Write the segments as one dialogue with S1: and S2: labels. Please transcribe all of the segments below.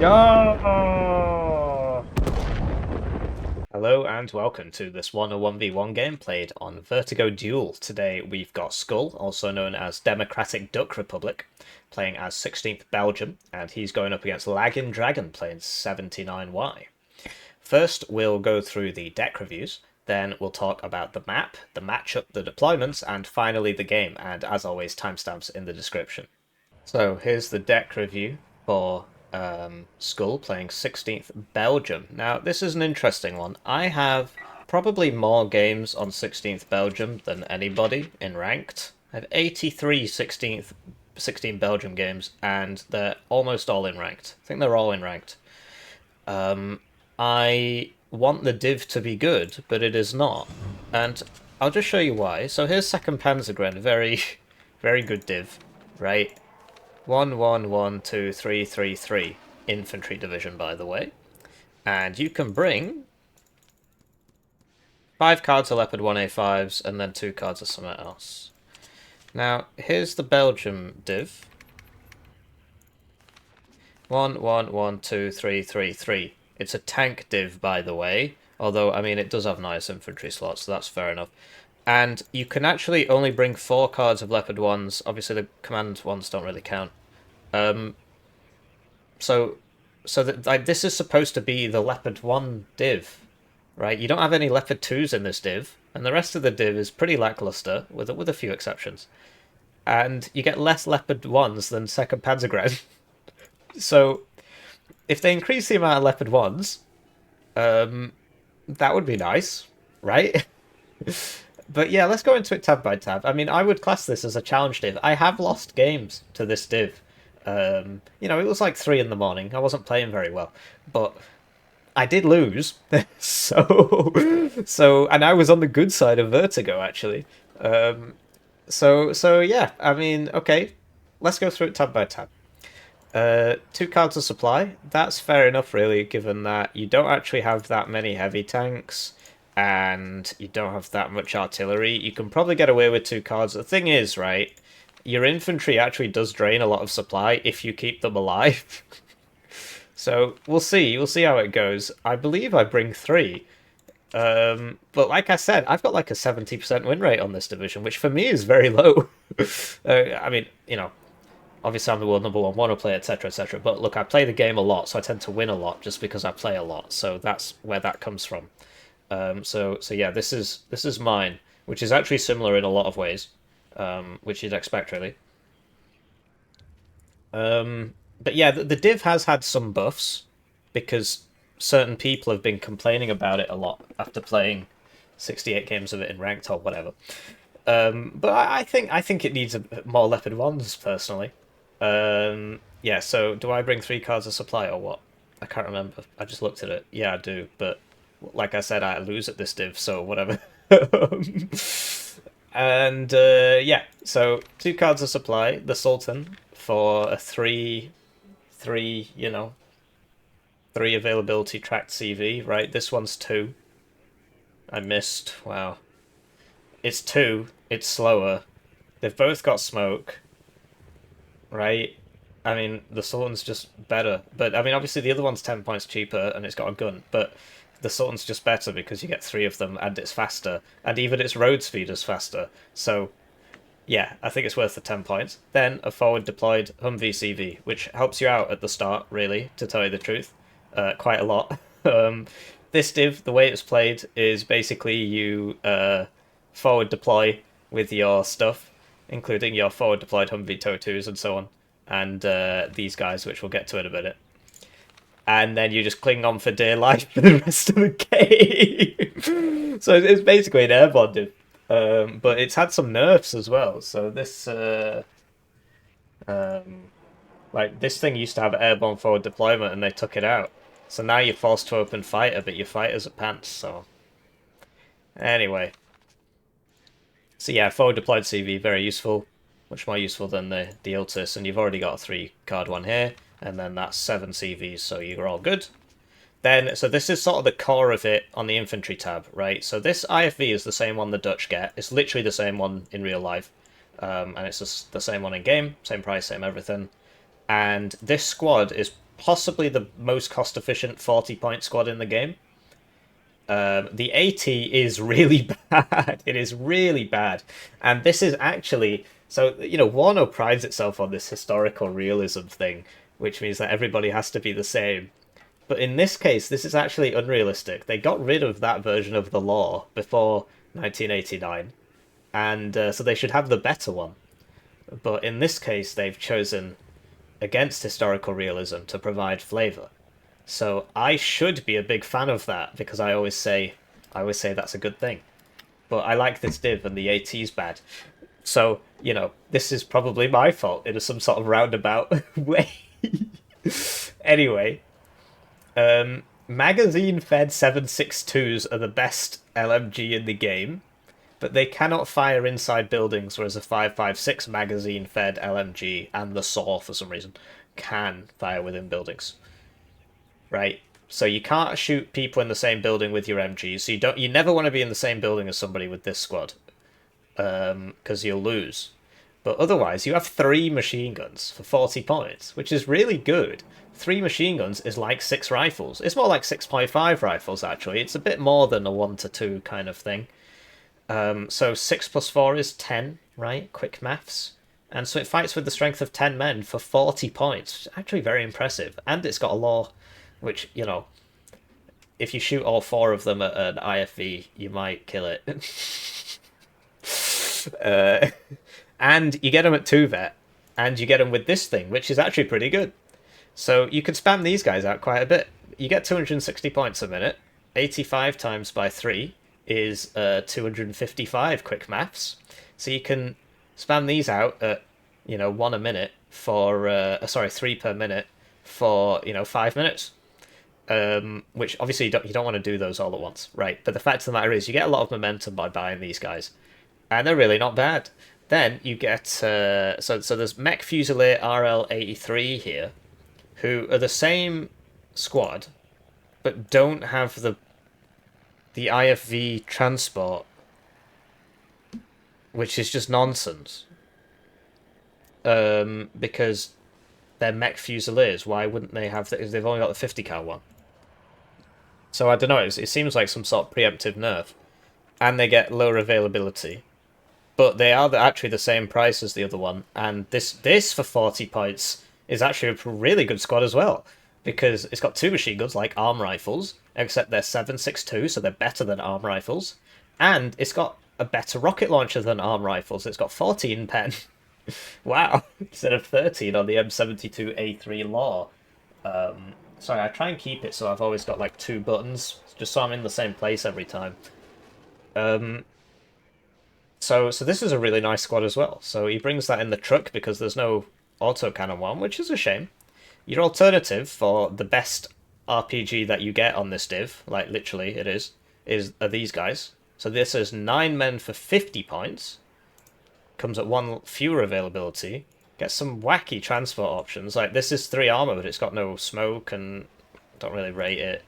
S1: Yo! Hello and welcome to this Warno 1v1 game played on Vertigo Duel. Today we've got Skull, also known as Democratic Duck Republic, playing as 16th Belgium, and he's going up against Laggin Dragon playing 79Y. First, we'll go through the deck reviews, then we'll talk about the map, the matchup, the deployments, and finally the game, and as always, timestamps in the description. So here's the deck review for Skull playing 16th Belgium. Now, this is an interesting one. I have probably more games on 16th Belgium than anybody in ranked. I have 83 16 Belgium games, and they're almost all in ranked. I think they're all in ranked. I want the div to be good, but it is not. And I'll just show you why. So here's Second Panzergren, very, very good div, right? 1, 1, 1, 2, 3, 3, 3. Infantry division, by the way. And you can bring 5 cards of Leopard 1A5s and then 2 cards of something else. Now, here's the Belgium div. 1, 1, 1, 2, 3, 3, 3. It's a tank div, by the way. Although, I mean, it does have nice infantry slots, so that's fair enough. And you can actually only bring 4 cards of Leopard 1s. Obviously, the command ones don't really count. So that like this is supposed to be the Leopard 1 div, right? You don't have any Leopard 2s in this div, and the rest of the div is pretty lackluster, with a few exceptions. And you get less Leopard 1s than Second Panzergren. So, if they increase the amount of Leopard 1s, that would be nice, right? But yeah, let's go into it tab by tab. I mean, I would class this as a challenge div. I have lost games to this div. You know, it was like 3 in the morning. I wasn't playing very well, but I did lose. So, and I was on the good side of Vertigo actually. So yeah. I mean, okay, let's go through it tab by tab. 2 cards of supply. That's fair enough, really, given that you don't actually have that many heavy tanks and you don't have that much artillery. You can probably get away with 2 cards. The thing is, right, your infantry actually does drain a lot of supply if you keep them alive. So we'll see. We'll see how it goes. I believe I bring 3. But like I said, I've got like a 70% win rate on this division, which for me is very low. I mean, you know, obviously I'm the world #1 Warno player, etc, etc. But look, I play the game a lot, so I tend to win a lot just because I play a lot. So that's where that comes from. So yeah, this is mine, which is actually similar in a lot of ways, which you'd expect really. But yeah, the div has had some buffs because certain people have been complaining about it a lot after playing 68 games of it in ranked or whatever. But I think it needs more Leopard 1s personally. Yeah, so do I bring 3 cards of supply or what? I can't remember. I just looked at it. Yeah, I do, but like I said, I lose at this div, so whatever. And yeah, so 2 cards of supply. The Sultan for a 3, you know, 3 availability tracked CV, right? This one's 2. I missed. Wow. It's 2. It's slower. They've both got smoke, right? I mean, the Sultan's just better. But, I mean, obviously the other one's 10 points cheaper and it's got a gun. But the Sultan's just better because you get 3 of them and it's faster. And even its road speed is faster. So, yeah, I think it's worth the 10 points. Then a forward deployed Humvee CV, which helps you out at the start, really, to tell you the truth. Quite a lot. This div, the way it's played, is basically you forward deploy with your stuff, including your forward deployed Humvee TOW2s and so on, and these guys, which we'll get to in a minute. And then you just cling on for dear life for the rest of the game. So it's basically an airborne div. But it's had some nerfs as well. So this, like this thing used to have airborne forward deployment, and they took it out. So now you're forced to open fighter, but your fighters are pants. So anyway, so yeah, forward deployed CV very useful, much more useful than the Otis, and you've already got a 3 card one here, and then that's 7 CVs, so you're all good. Then, so this is sort of the core of it on the infantry tab, right? So this IFV is the same one the Dutch get. It's literally the same one in real life. And it's just the same one in game, same price, same everything. And this squad is possibly the most cost-efficient 40-point squad in the game. The AT is really bad. It is really bad. And this is actually... So, Warno prides itself on this historical realism thing, which means that everybody has to be the same. But in this case, this is actually unrealistic. They got rid of that version of the law before 1989, and so they should have the better one. But in this case, they've chosen against historical realism to provide flavor. So I should be a big fan of that because I always say that's a good thing. But I like this div and the AT's bad. So, this is probably my fault in some sort of roundabout way. Anyway, magazine-fed 7.62s are the best LMG in the game, but they cannot fire inside buildings, whereas a 5.56 magazine-fed LMG and the SAW, for some reason, can fire within buildings. Right? So you can't shoot people in the same building with your MGs. So you never want to be in the same building as somebody with this squad, because you'll lose. But otherwise, you have 3 machine guns for 40 points, which is really good. 3 machine guns is like 6 rifles. It's more like 6.5 rifles, actually. It's a bit more than a 1 to 2 kind of thing. So 6 plus 4 is 10, right? Quick maths. And so it fights with the strength of 10 men for 40 points. Actually very impressive. And it's got a law, which, if you shoot all 4 of them at an IFV, you might kill it. And you get them at 2 vet, and you get them with this thing, which is actually pretty good. So you can spam these guys out quite a bit. You get 260 points a minute. 85 times by 3 is 255 quick maths. So you can spam these out at 1 a minute for 3 per minute for 5 minutes. Which obviously you don't want to do those all at once, right? But the fact of the matter is, you get a lot of momentum by buying these guys, and they're really not bad. Then you get so there's Mech Fusilier RL83 here, who are the same squad, but don't have the IFV transport, which is just nonsense. Because they're Mech Fusiliers. Why wouldn't they have that? They've only got the 50 cal one. So I don't know. It seems like some sort of preemptive nerf, and they get lower availability. But they are actually the same price as the other one, and this for 40 points is actually a really good squad as well, because it's got 2 machine guns like arm rifles, except they're 7.62, so they're better than arm rifles, and it's got a better rocket launcher than arm rifles. It's got 14 pen. Wow, instead of 13 on the M72A3 Law. Sorry, I try and keep it so I've always got like 2 buttons, just so I'm in the same place every time. So this is a really nice squad as well. So he brings that in the truck because there's no autocannon one, which is a shame. Your alternative for the best RPG that you get on this div, like literally it are these guys. So this is 9 men for 50 points. Comes at 1 fewer availability. Gets some wacky transport options. Like this is 3 armor, but it's got no smoke and don't really rate it.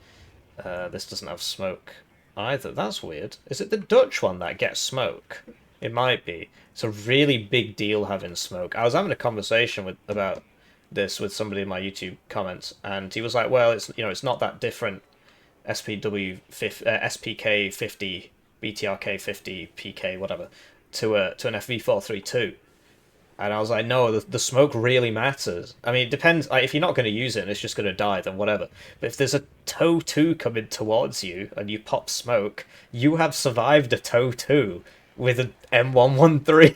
S1: This doesn't have smoke either. That's weird. Is it the Dutch one that gets smoke? It might be. It's a really big deal having smoke. I was having a conversation about this with somebody in my YouTube comments, and he was like, "Well, it's not that different. SPW SPK 50, BTRK 50, PK whatever, to an FV432." And I was like, "No, the smoke really matters. I mean, it depends. Like, if you're not going to use it and it's just going to die, then whatever. But if there's a TOW 2 coming towards you and you pop smoke, you have survived a TOW 2 with an M113.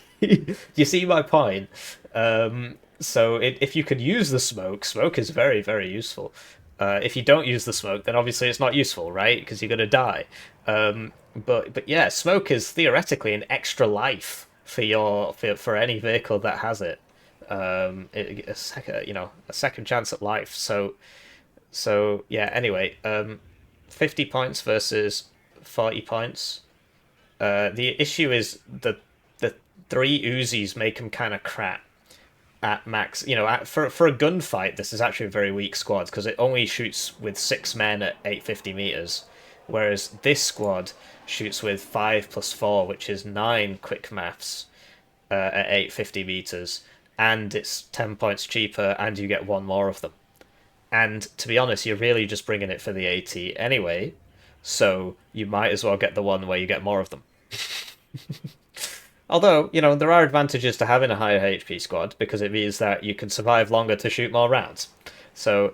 S1: You see my point? So if you could use the smoke is very, very useful. If you don't use the smoke, then obviously it's not useful, right? Because you're going to die. But yeah, smoke is theoretically an extra life for any vehicle that has it. A second chance at life. So yeah. Anyway, 50 points versus 40 points. The issue is the 3 Uzis make them kind of crap at max. For a gunfight, this is actually a very weak squad because it only shoots with 6 men at 850 meters, whereas this squad shoots with 5 plus 4, which is 9 quick maths at 850 meters, and it's 10 points cheaper, and you get 1 more of them. And to be honest, you're really just bringing it for the AT anyway, so you might as well get the one where you get more of them. Although, there are advantages to having a higher HP squad because it means that you can survive longer to shoot more rounds. So,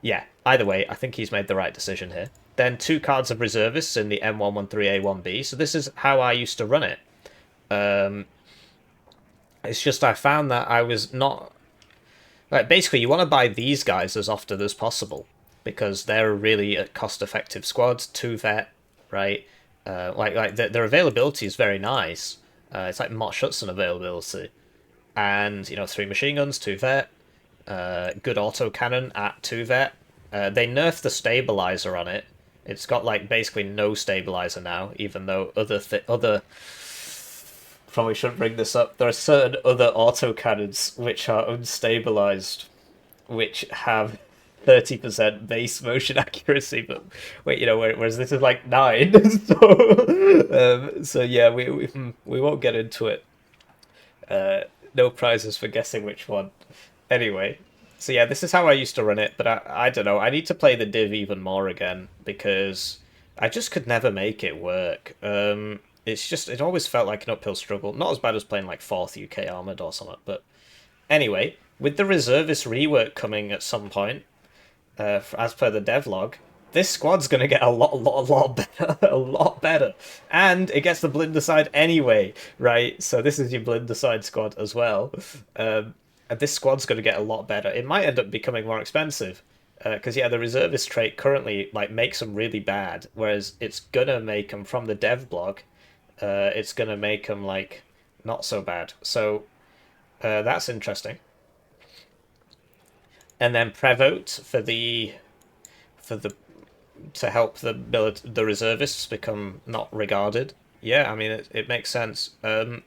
S1: yeah, either way, I think he's made the right decision here. Then 2 cards of reservists in the M113A1B. So this is how I used to run it. It's just I found that I was not... Like, basically, you want to buy these guys as often as possible because they're really a cost-effective squad. 2 vet, right? Their availability is very nice. It's like Mott Schutzen availability. And, 3 machine guns, 2 vet, good auto cannon at 2 vet. They nerfed the stabilizer on it. It's got like basically no stabilizer now, even though other probably shouldn't bring this up. There are certain other auto cannons which are unstabilized, which have 30% base motion accuracy, but wait, whereas this is like 9. So yeah, we won't get into it. No prizes for guessing which one. Anyway, so yeah, this is how I used to run it, but I don't know. I need to play the div even more again because I just could never make it work. It always felt like an uphill struggle. Not as bad as playing like 4th UK Armoured or something, but anyway, with the reservist rework coming at some point, as per the devlog, this squad's going to get a lot better, a lot better. And it gets the Blinder side anyway, right? So this is your Blinder side squad as well. And this squad's going to get a lot better. It might end up becoming more expensive. Because, yeah, the reservist trait currently like makes them really bad, whereas it's going to make them, from the dev blog, it's going to make them, like, not so bad. So that's interesting. And then Prevote for the to help the reservists become not regarded. Yeah, I mean it makes sense. But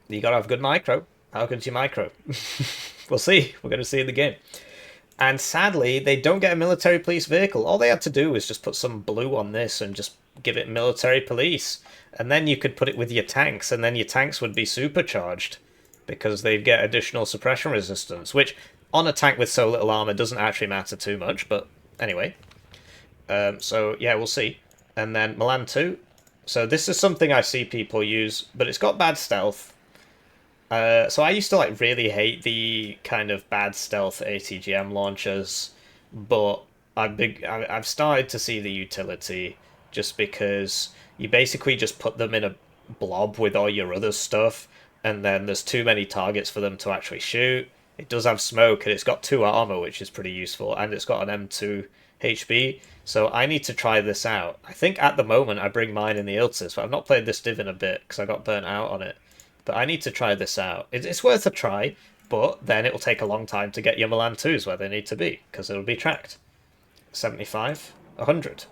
S1: you gotta have good micro. How good's your micro? We'll see. We're gonna see in the game. And sadly, they don't get a military police vehicle. All they had to do was just put some blue on this and just give it military police. And then you could put it with your tanks, and then your tanks would be supercharged because they'd get additional suppression resistance, which on a tank with so little armor doesn't actually matter too much, but anyway. So, yeah, we'll see. And then Milan 2. So this is something I see people use, but it's got bad stealth. So I used to like really hate the kind of bad stealth ATGM launchers, but I've started to see the utility just because you basically just put them in a blob with all your other stuff, and then there's too many targets for them to actually shoot. It does have smoke, and it's got 2 armor, which is pretty useful, and it's got an M2 HB, so I need to try this out. I think at the moment I bring mine in the Iltis, but I've not played this div in a bit because I got burnt out on it. But I need to try this out. It's worth a try, but then it'll take a long time to get your Milan 2s where they need to be, because it'll be tracked. 75, 100.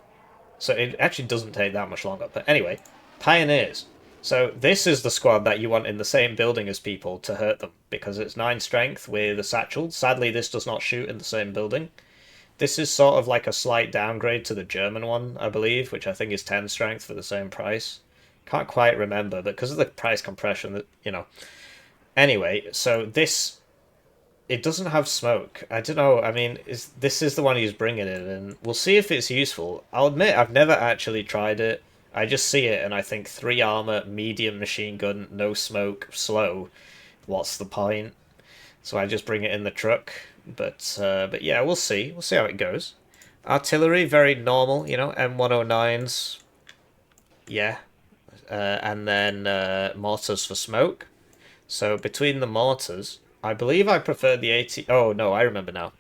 S1: So it actually doesn't take that much longer. But anyway, Pioneers. So this is the squad that you want in the same building as people to hurt them, because it's 9 strength with a satchel. Sadly, this does not shoot in the same building. This is sort of like a slight downgrade to the German one, I believe, which I think is 10 strength for the same price. Can't quite remember, but because of the price compression, Anyway, so this... It doesn't have smoke. I don't know, I mean, this is the one he's bringing in, and we'll see if it's useful. I'll admit, I've never actually tried it. I just see it, and I think 3 armor, medium machine gun, no smoke, slow. What's the point? So I just bring it in the truck. But yeah, we'll see. We'll see how it goes. Artillery, very normal, M109s. Yeah. And then mortars for smoke. So between the mortars, I believe I prefer the 80... Oh, no, I remember now.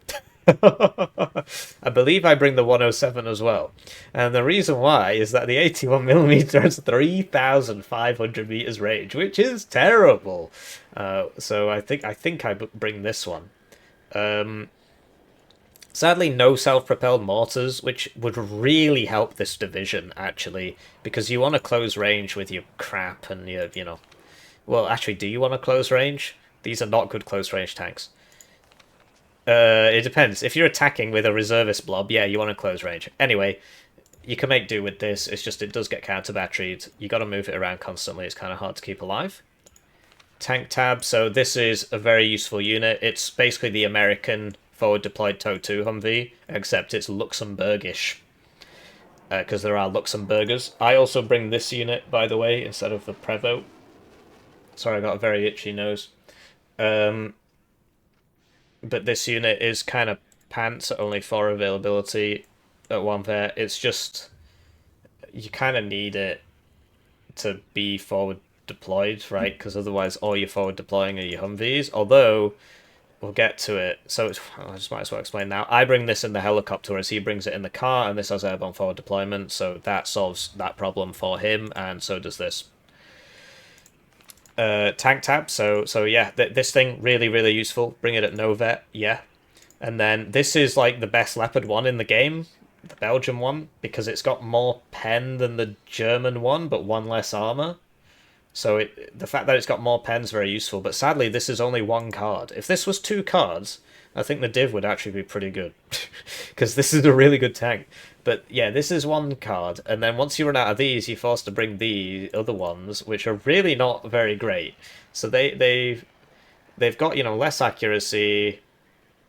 S1: I believe I bring the 107 as well. And the reason why is that the 81mm has 3,500 meters range, which is terrible. So I think I bring this one. Sadly, no self-propelled mortars, which would really help this division, actually, because you want to close range with your crap and your, Well, actually, do you want to close range? These are not good close range tanks. It depends. If you're attacking with a reservist blob, yeah, you want to close range. Anyway, you can make do with this. It's just it does get counter-batteried. You got to move it around constantly. It's kind of hard to keep alive. Tank tab. So this is a very useful unit. It's basically the American forward deployed TOW 2 Humvee, except it's Luxembourgish. Because there are Luxembourgers. I also bring this unit, by the way, instead of the Prevost. Sorry, I got a very itchy nose. Um, but this unit is kind of pants at only 4 availability at 1 there. It's just, you kind of need it to be forward deployed, right? Because otherwise all you're forward deploying are your Humvees. Although, we'll get to it. So I just might as well explain now. I bring this in the helicopter as he brings it in the car, and this has airborne forward deployment, so that solves that problem for him, and so does this. Tank tab, so yeah, this thing, really useful. Bring it at no vet, yeah. And then this is like the best Leopard one in the game, the Belgian one, because it's got more pen than the German one, but 1 less armor. So the fact that it's got more pen is very useful, but sadly this is only 1 card. If this was 2 cards, I think the div would actually be pretty good, because this is a really good tank. But yeah, this is 1 card, and then once you run out of these, you're forced to bring the other ones, which are really not very great. So they've got, you know, less accuracy,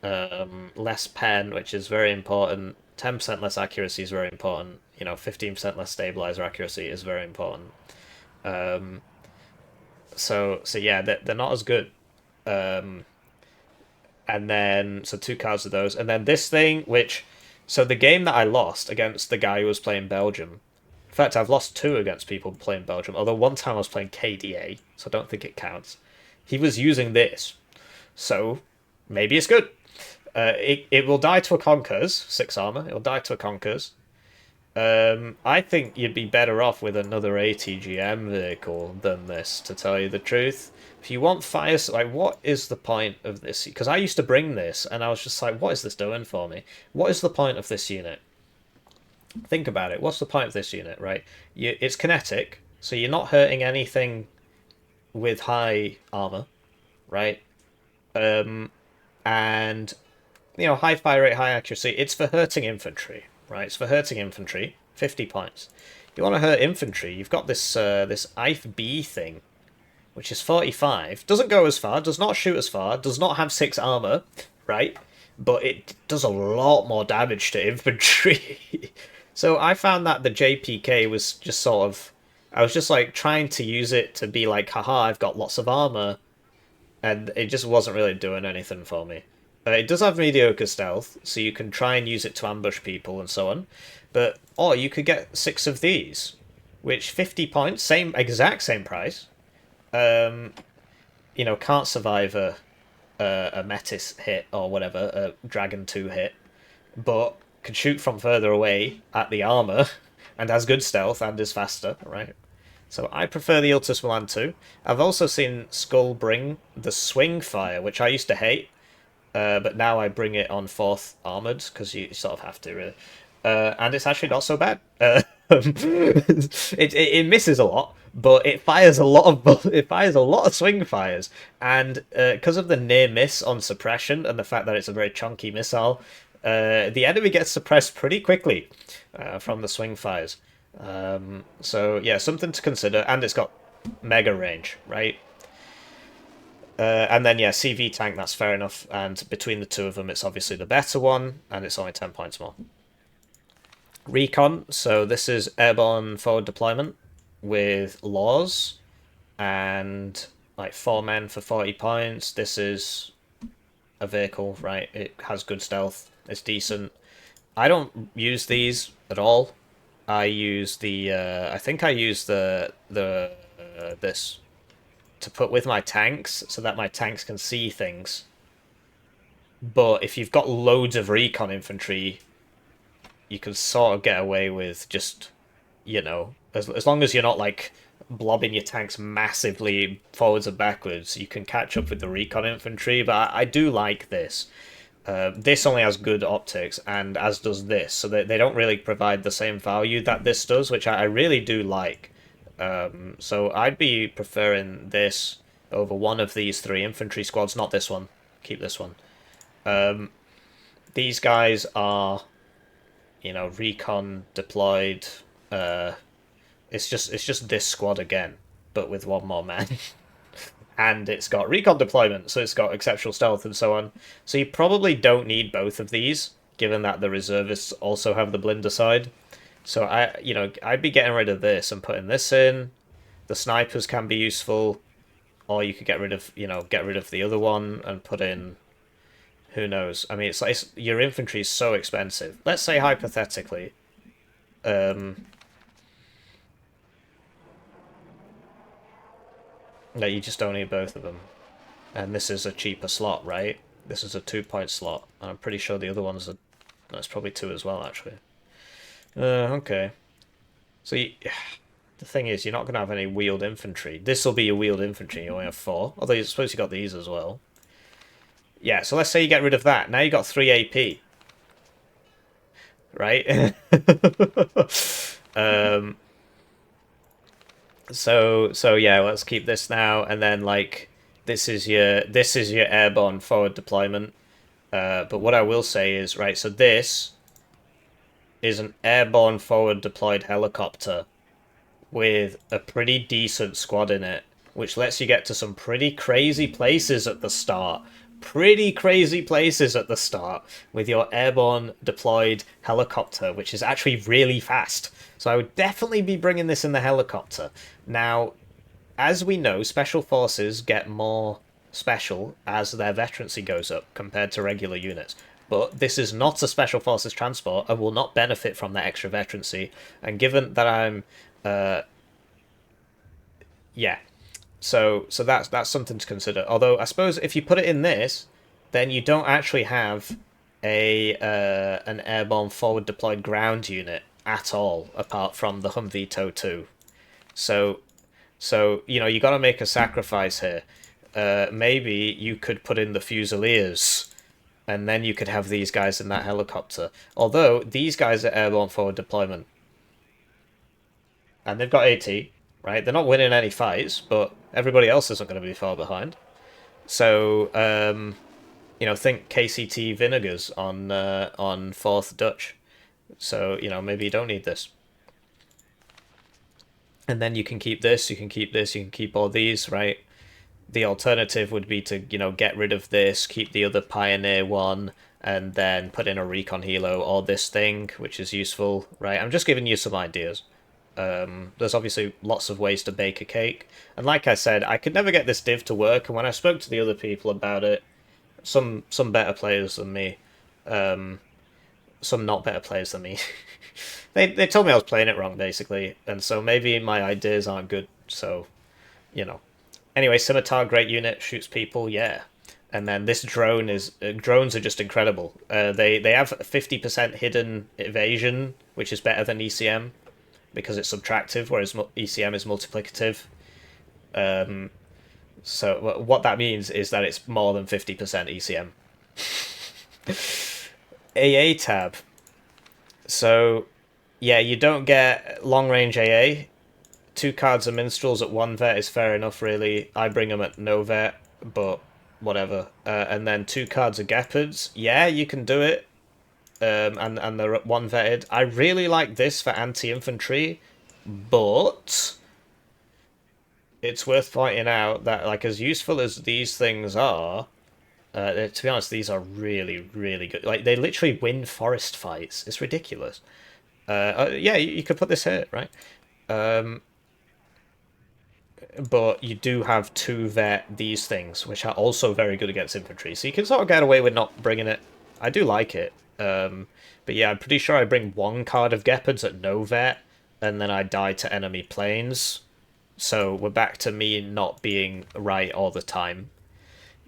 S1: less pen, which is very important. 10% less accuracy is very important. You know, 15% less stabilizer accuracy is very important. Um, so yeah, they're not as good. Um, and then so 2 cards of those, and then this thing, which so the game that I lost against the guy who was playing Belgium. In fact, I've lost 2 against people playing Belgium. Although one time I was playing KDA, so I don't think it counts. He was using this, so maybe it's good. It will die to a Conkers, 6 armor. It'll die to a Conkers. I think you'd be better off with another ATGM vehicle than this, to tell you the truth. If you want fire, like, what is the point of this? Because I used to bring this, and I was just like, what is this doing for me? What is the point of this unit? Think about it. What's the point of this unit, right? It's kinetic, so you're not hurting anything with high armor, right? And you know, high fire rate, high accuracy. It's for hurting infantry, right? It's for hurting infantry. 50 points. You want to hurt infantry? You've got this this IFB thing, which is 45. Doesn't go as far. Does not shoot as far. Does not have 6 armor, right? But it does a lot more damage to infantry. So I found that the JPK was just sort of, I was just like trying to use it to be like, haha, I've got lots of armor, and it just wasn't really doing anything for me. It does have mediocre stealth, so you can try and use it to ambush people and so on. But or you could get 6 of these, which 50 points, exact same price. You know, can't survive a Metis hit or whatever, a Dragon 2 hit, but can shoot from further away at the armor, and has good stealth and is faster, right? So I prefer the Iltis Milan 2. I've also seen Skull bring the Swing Fire, which I used to hate, but now I bring it on 4th armored because you sort of have to, really. And it's actually not so bad. It misses a lot, but it fires a lot of swing fires, and because of the near miss on suppression and the fact that it's a very chunky missile, the enemy gets suppressed pretty quickly from the swing fires. So yeah, something to consider, and it's got mega range, right? And then yeah, CV tank, that's fair enough, and between the two of them, it's obviously the better one, and it's only 10 points more. Recon, so this is airborne forward deployment with laws, and like 4 men for 40 points. This is a vehicle, right? It has good stealth, it's decent. I don't use these at all. I use the I think I use the this to put with my tanks so that my tanks can see things. But if you've got loads of recon infantry, you can sort of get away with just, you know, as long as you're not like blobbing your tanks massively forwards and backwards, you can catch up with the recon infantry. But I do like this. This only has good optics, and as does this, so they don't really provide the same value that this does, which I really do like. So I'd be preferring this over one of these 3 infantry squads, not this one. Keep this one. These guys are, you know, recon deployed. It's just this squad again, but with 1 more man. and it's got recon deployment, so it's got exceptional stealth and so on. So you probably don't need both of these, given that the reservists also have the blinder side. So I'd be getting rid of this and putting this in. The snipers can be useful, or you could get rid of the other one and put in, who knows? I mean, your infantry is so expensive. Let's say hypothetically, that you just don't need both of them. And this is a cheaper slot, right? This is a 2-point slot. And I'm pretty sure the other one's that's probably 2 as well, actually. Okay. So the thing is, you're not going to have any wheeled infantry. This will be your wheeled infantry. You only have 4. Although I suppose you got these as well. Yeah, so let's say you get rid of that. Now you got 3 AP. Right? So yeah, let's keep this now, and then like this is your airborne forward deployment. But what I will say is, right, so this is an airborne forward deployed helicopter with a pretty decent squad in it, which lets you get to some pretty crazy places at the start. Pretty crazy places at the start with your airborne deployed helicopter, which is actually really fast. So I would definitely be bringing this in the helicopter. Now, as we know, special forces get more special as their veterancy goes up compared to regular units. But this is not a special forces transport and will not benefit from that extra veterancy. And given that I'm yeah. So that's something to consider. Although I suppose if you put it in this, then you don't actually have an airborne forward deployed ground unit at all, apart from the Humvee TOW 2. So you got to make a sacrifice here. Maybe you could put in the Fusiliers, and then you could have these guys in that helicopter. Although these guys are airborne forward deployment, and they've got AT. Right, they're not winning any fights, but everybody else isn't going to be far behind. So, think KCT Vinegars on 4th Dutch. So, maybe you don't need this. And then you can keep this, you can keep this, you can keep all these, right? The alternative would be to, get rid of this, keep the other Pioneer one, and then put in a Recon Helo or this thing, which is useful, right? I'm just giving you some ideas. There's obviously lots of ways to bake a cake, and like I said, I could never get this div to work, and when I spoke to the other people about it, some better players than me, some not better players than me, they told me I was playing it wrong, basically, and so maybe my ideas aren't good, so, Anyway, Scimitar, great unit, shoots people, yeah. And then this drone drones are just incredible. They have 50% hidden evasion, which is better than ECM, because it's subtractive, whereas ECM is multiplicative. So what that means is that it's more than 50% ECM. AA tab. So, yeah, you don't get long-range AA. 2 cards of Minstrels at 1 vet is fair enough, really. I bring them at no vet, but whatever. And then 2 cards of Gepards. Yeah, you can do it. And they're at 1 vetted. I really like this for anti-infantry, but it's worth pointing out that, like, as useful as these things are, to be honest, these are really, really good. Like, they literally win forest fights. It's ridiculous. Yeah, you could put this here, right? But you do have 2 vet these things, which are also very good against infantry. So you can sort of get away with not bringing it. I do like it. But yeah, I'm pretty sure I bring 1 card of Gepards at no vet, and then I die to enemy planes. So we're back to me not being right all the time.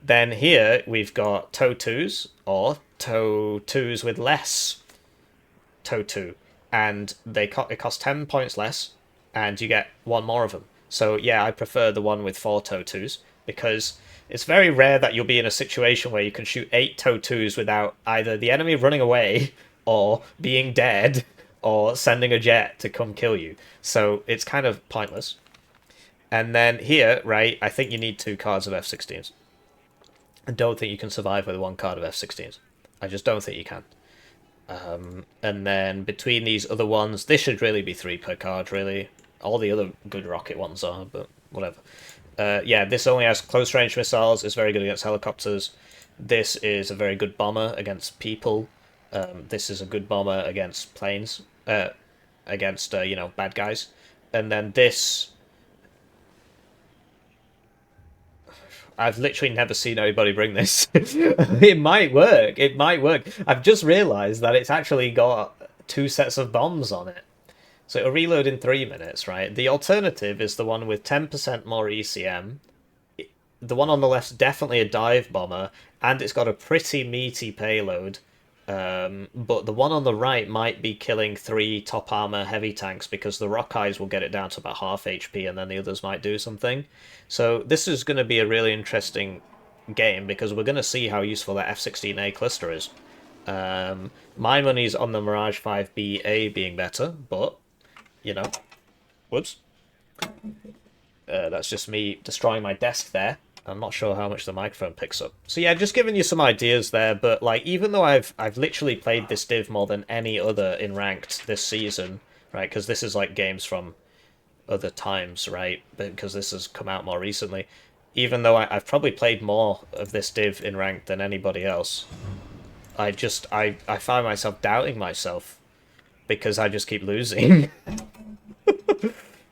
S1: Then here we've got TOW 2s, or TOW 2s with less TOW 2. And it costs 10 points less, and you get 1 more of them. So yeah, I prefer the one with 4 TOW 2s, because it's very rare that you'll be in a situation where you can shoot 8 TOW 2s without either the enemy running away, or being dead, or sending a jet to come kill you. So it's kind of pointless. And then here, right, I think you need 2 cards of F-16s. I don't think you can survive with 1 card of F-16s. I just don't think you can. And then between these other ones, this should really be 3 per card, really. All the other good rocket ones are, but whatever. Yeah, this only has close range missiles. It's very good against helicopters. This is a very good bomber against people. This is a good bomber against planes. Against you know, bad guys. And then this, I've literally never seen anybody bring this. It might work. It might work. I've just realised that it's actually got two sets of bombs on it. So it'll reload in 3 minutes, right? The alternative is the one with 10% more ECM. The one on the left's definitely a dive bomber, and it's got a pretty meaty payload. But the one on the right might be killing 3 top armor heavy tanks because the rock eyes will get it down to about half HP, and then the others might do something. So this is going to be a really interesting game because we're going to see how useful that F-16A cluster is. My money's on the Mirage 5BA being better, but, you know, whoops. That's just me destroying my desk there. I'm not sure how much the microphone picks up. So yeah, just giving you some ideas there, but like even though I've literally played this div more than any other in ranked this season, right? Because this is like games from other times, right? Because this has come out more recently. Even though I've probably played more of this div in ranked than anybody else, I find myself doubting myself because I just keep losing.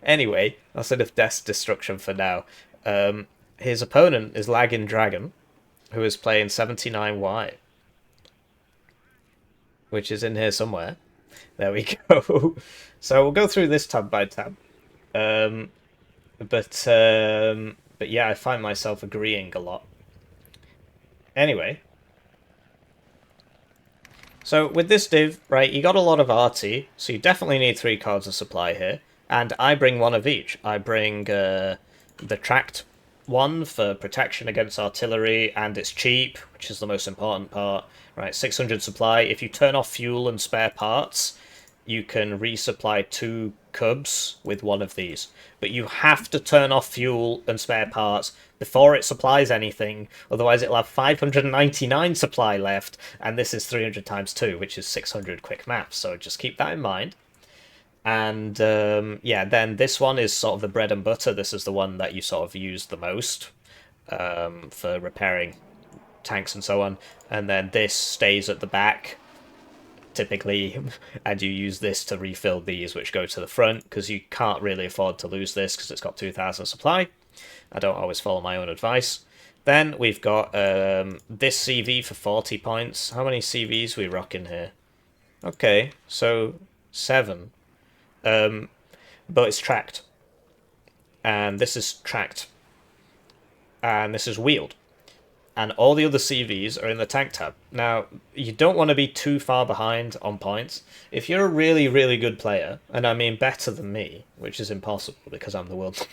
S1: Anyway, that's enough desk destruction for now. His opponent is Laggin Dragon, who is playing 79Y, which is in here somewhere. There we go. So we'll go through this tab by tab. But yeah, I find myself agreeing a lot. Anyway, so with this div, right, you got a lot of RT, so you definitely need 3 cards of supply here. And I bring one of each. I bring the tracked one for protection against artillery, and it's cheap, which is the most important part. Right, 600 supply. If you turn off fuel and spare parts, you can resupply 2 cubs with one of these. But you have to turn off fuel and spare parts before it supplies anything, otherwise it'll have 599 supply left, and this is 300 times 2, which is 600 quick maps, so just keep that in mind. And yeah, then this one is sort of the bread and butter. This is the one that you sort of use the most for repairing tanks and so on. And then this stays at the back, typically, and you use this to refill these, which go to the front, because you can't really afford to lose this because it's got 2,000 supply. I don't always follow my own advice. Then we've got this CV for 40 points. How many CVs we rocking here? Okay, so 7. But it's tracked. And this is tracked. And this is wheeled. And all the other CVs are in the tank tab. Now, you don't want to be too far behind on points. If you're a really, really good player, and I mean better than me, which is impossible because I'm the world.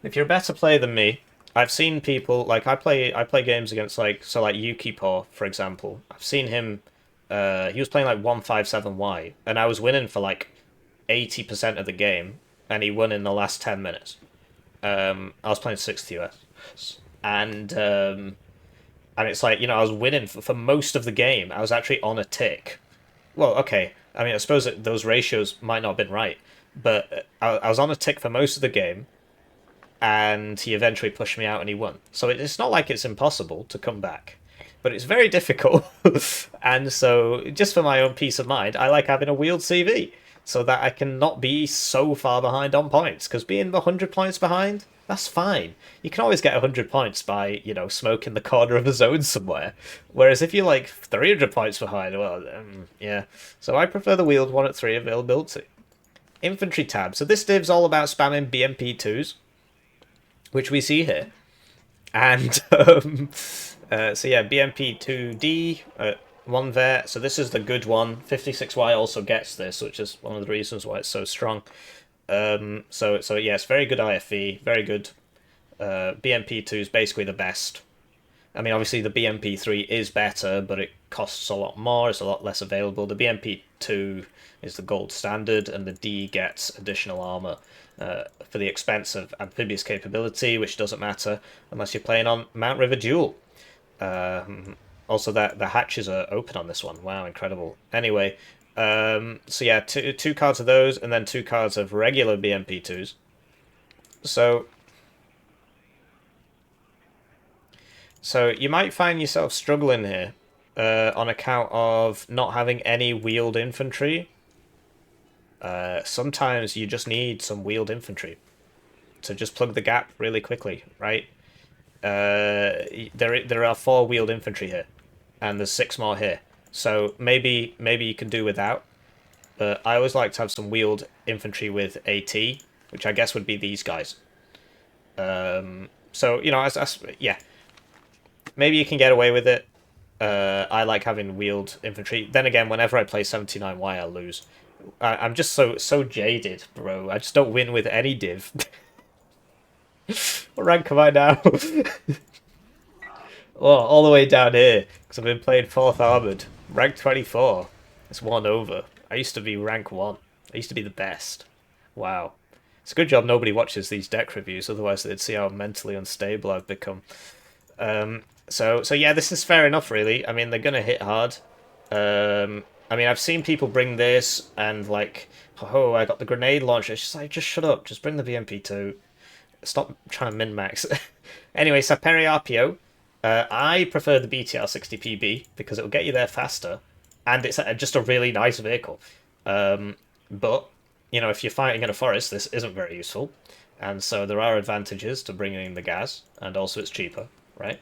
S1: If you're a better player than me, I've seen people, like I play games against like Yukipor, for example. I've seen him, he was playing like 157Y, and I was winning for like 80% of the game, and he won in the last 10 minutes. I was playing 6th US. And it's like, you know, I was winning for most of the game. I was actually on a tick. Well, okay, I mean, I suppose that those ratios might not have been right, but I was on a tick for most of the game, and he eventually pushed me out and he won. So it's not like it's impossible to come back, but it's very difficult. And so, just for my own peace of mind, I like having a wheeled CV, so that I can not be so far behind on points, because being 100 points behind, that's fine. You can always get 100 points by, you know, smoking the corner of a zone somewhere. Whereas if you're like 300 points behind, well, yeah. So I prefer the wheeled one at 3 availability. Infantry tab. So this div's all about spamming BMP2s, which we see here. And, so yeah, BMP2D, 1 Vert. So this is the good one. 56Y also gets this, which is one of the reasons why it's so strong. So yes, very good IFV, very good. BMP2 is basically the best. I mean, obviously the BMP3 is better, but it costs a lot more, it's a lot less available. The BMP2 is the gold standard, and the D gets additional armor for the expense of amphibious capability, which doesn't matter unless you're playing on Mount River Duel. Also, the hatches are open on this one. Wow, incredible. Anyway, so yeah, two cards of those, and then 2 cards of regular BMP2s. So So you might find yourself struggling here on account of not having any wheeled infantry. Sometimes you just need some wheeled infantry to just plug the gap really quickly, right? There are 4 wheeled infantry here, and there's 6 more here. So maybe you can do without. But I always like to have some wheeled infantry with AT, which I guess would be these guys. So you know, yeah, maybe you can get away with it. I like having wheeled infantry. Then again, whenever I play 79Y, I lose. I'm just so jaded, bro. I just don't win with any div. What rank am I now? Oh, all the way down here, because I've been playing 4th Armoured. Rank 24. It's 1 over. I used to be rank 1. I used to be the best. Wow. It's a good job nobody watches these deck reviews, otherwise they'd see how mentally unstable I've become. So yeah, this is fair enough, really. I mean, they're going to hit hard. I mean, I've seen people bring this and like, oh, I got the grenade launcher. It's just like, just shut up. Just bring the BMP2. Stop trying to min-max. Anyway, Saperi RPO. I prefer the BTR 60PB because it will get you there faster, and it's just a really nice vehicle. But, you know, if you're fighting in a forest, this isn't very useful. And so there are advantages to bringing in the gas, and also it's cheaper, right?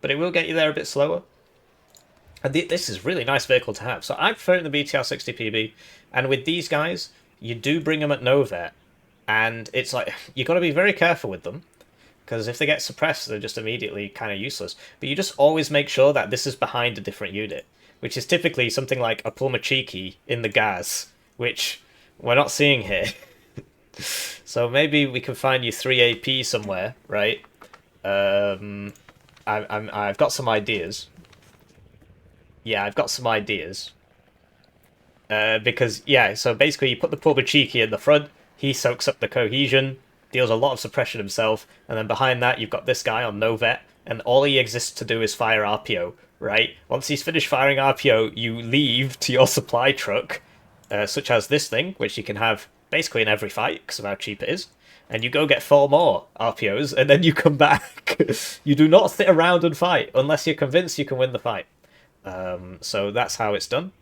S1: But it will get you there a bit slower. And this is a really nice vehicle to have. So I prefer the BTR 60PB, and with these guys, you do bring them at no vet, and it's like, you got to be very careful with them, because if they get suppressed, they're just immediately kind of useless. But you just always make sure that this is behind a different unit, which is typically something like a Pulmachiki in the gas, which we're not seeing here. So maybe we can find you 3 AP somewhere, right? I've got some ideas. Yeah, I've got some ideas. Because, yeah, so basically you put the Pulmachiki in the front, he soaks up the cohesion, deals a lot of suppression himself, and then behind that you've got this guy on no vet, and all he exists to do is fire RPO, right? Once he's finished firing RPO, you leave to your supply truck, such as this thing, which you can have basically in every fight, because of how cheap it is, and you go get 4 more RPOs, and then you come back. You do not sit around and fight, unless you're convinced you can win the fight. So that's how it's done.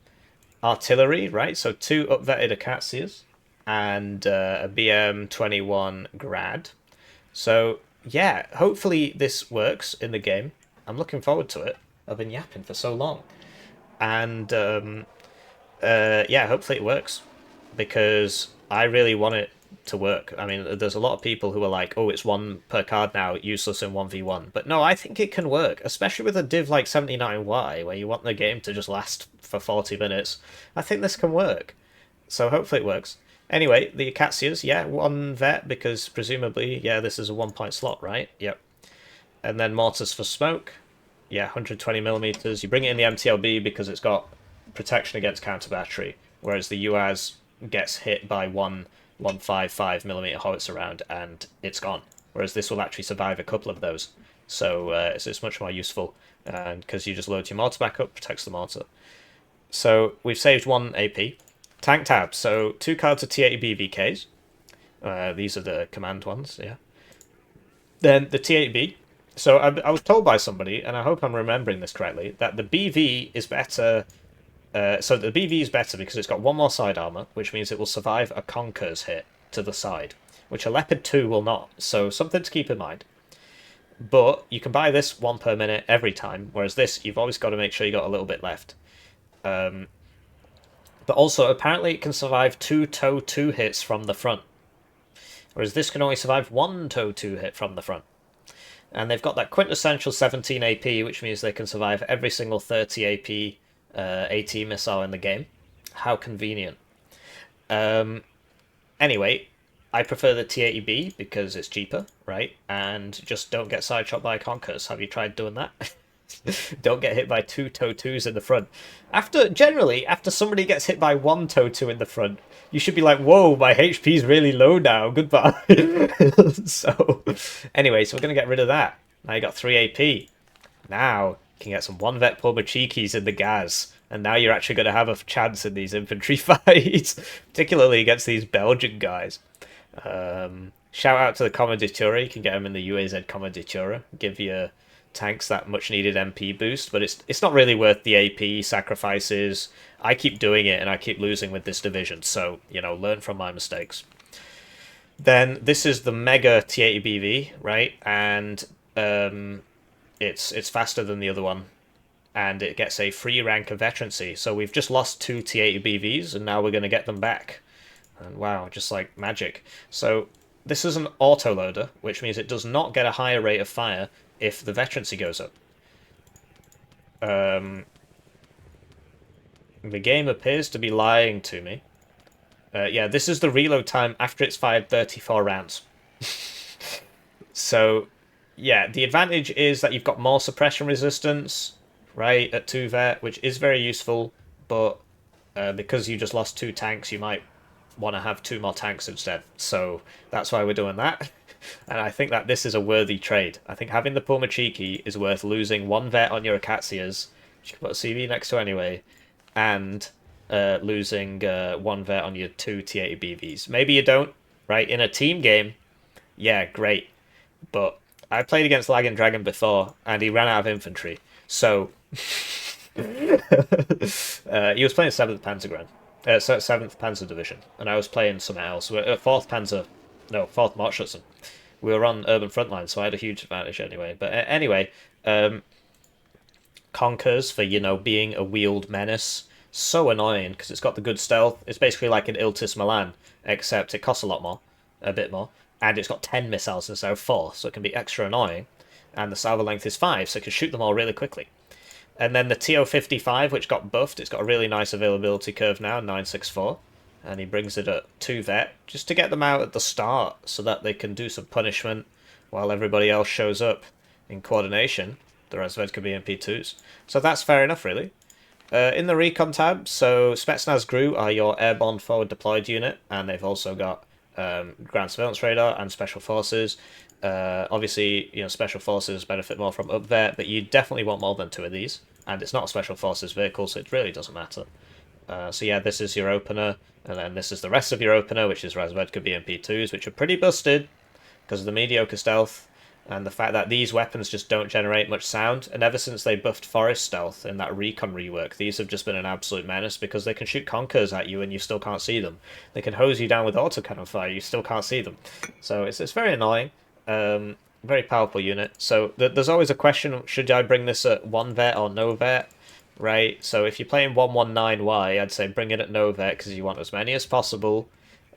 S1: Artillery, right? So 2 upvetted Acacias and a BM21 Grad. So yeah, hopefully this works in the game. I'm looking forward to it. I've been yapping for so long. And yeah, hopefully it works, because I really want it to work. I mean, there's a lot of people who are like, oh, it's 1 per card now, useless in 1v1. But no, I think it can work, especially with a div like 79Y, where you want the game to just last for 40 minutes. I think this can work. So hopefully it works. Anyway, the Acacias, yeah, 1 vet, because presumably, yeah, this is a 1-point slot, right? Yep. And then mortars for smoke. Yeah, 120mm. You bring it in the MTLB because it's got protection against counter battery, whereas the UAS gets hit by 155mm howitzer round and it's gone. Whereas this will actually survive a couple of those. So it's much more useful, and because you just load your mortar back up, protects the mortar. So we've saved 1 AP. Tank tabs. So 2 cards of T80B VKs. These are the command ones, yeah. Then the T80B. So I was told by somebody, and I hope I'm remembering this correctly, that the BV is better. So the BV is better because it's got 1 more side armor, which means it will survive a Conquer's hit to the side, which a Leopard 2 will not. So something to keep in mind. But you can buy this 1 per minute every time, whereas this, you've always got to make sure you got a little bit left. But also, apparently it can survive 2 TOW 2 hits from the front, whereas this can only survive 1 TOW 2 hit from the front. And they've got that quintessential 17 AP, which means they can survive every single 30 AP AT missile in the game. How convenient. Anyway, I prefer the T80B because it's cheaper, right? And just don't get side shot by Conkers. Have you tried doing that? Don't get hit by 2 TOW 2s in the front. Generally, after somebody gets hit by 1 TOW 2 in the front, you should be like, whoa, my HP's really low now, goodbye. So, anyway, so we're going to get rid of that. Now you got 3 AP. Now, you can get some 1 vet Pulmachikis in the gas. And now you're actually going to have a chance in these infantry fights, particularly against these Belgian guys. Shout out to the Commanditura. You can get them in the UAZ Commanditura. Give you tanks that much needed MP boost, but it's not really worth the AP sacrifices. I keep doing it and I keep losing with this division, so, you know, learn from my mistakes. Then this is the Mega T80 BV, right? And it's faster than the other one, and it gets a free rank of veterancy. So we've just lost 2 T80 BVs, and now we're going to get them back. And wow, just like magic. So this is an autoloader, which means it does not get a higher rate of fire if the veterancy goes up. The game appears to be lying to me. Yeah, this is the reload time after it's fired 34 rounds. So, yeah, the advantage is that you've got more suppression resistance, right, at 2 vet, which is very useful, but because you just lost 2 tanks, you might want to have 2 more tanks instead. So that's why we're doing that. And I think that this is a worthy trade. I think having the Pulmachiki is worth losing 1 vet on your Acacias, which you can put a CV next to anyway, and losing 1 vet on your 2 T80 BVs. Maybe you don't, right? In a team game, yeah, great. But I played against Laggin Dragon before, and he ran out of infantry. So he was playing 7th Panzer 7th Panzer Division, and I was playing something else. 4th Panzer, no, 4th Marschützen. We were on urban frontline, so I had a huge advantage anyway. But anyway, Conkers for, you know, being a wheeled menace. So annoying, because it's got the good stealth. It's basically like an Iltis Milan, except it costs a lot more, a bit more. And it's got 10 missiles instead of 4, so it can be extra annoying. And the salvo length is 5, so it can shoot them all really quickly. And then the TO55, which got buffed, it's got a really nice availability curve now, 964. And he brings it at 2 vet, just to get them out at the start, so that they can do some punishment while everybody else shows up in coordination. The Razvedka BMP2s. So that's fair enough, really. In the recon tab, so Spetsnaz GRU are your airborne forward deployed unit, and they've also got ground surveillance radar and special forces. Obviously, you know, special forces benefit more from up there, but you definitely want more than 2 of these, and it's not a special forces vehicle, so it really doesn't matter. So yeah, this is your opener, and then this is the rest of your opener, which is Razvedka BMP2s, which are pretty busted because of the mediocre stealth and the fact that these weapons just don't generate much sound. And ever since they buffed forest stealth in that recon rework, these have just been an absolute menace because they can shoot conkers at you and you still can't see them. They can hose you down with autocannon fire, you still can't see them. So it's very annoying. Very powerful unit. So there's always a question, should I bring this at 1 vet or no vet? Right, so if you're playing 119Y, I'd say bring it at no vet because you want as many as possible,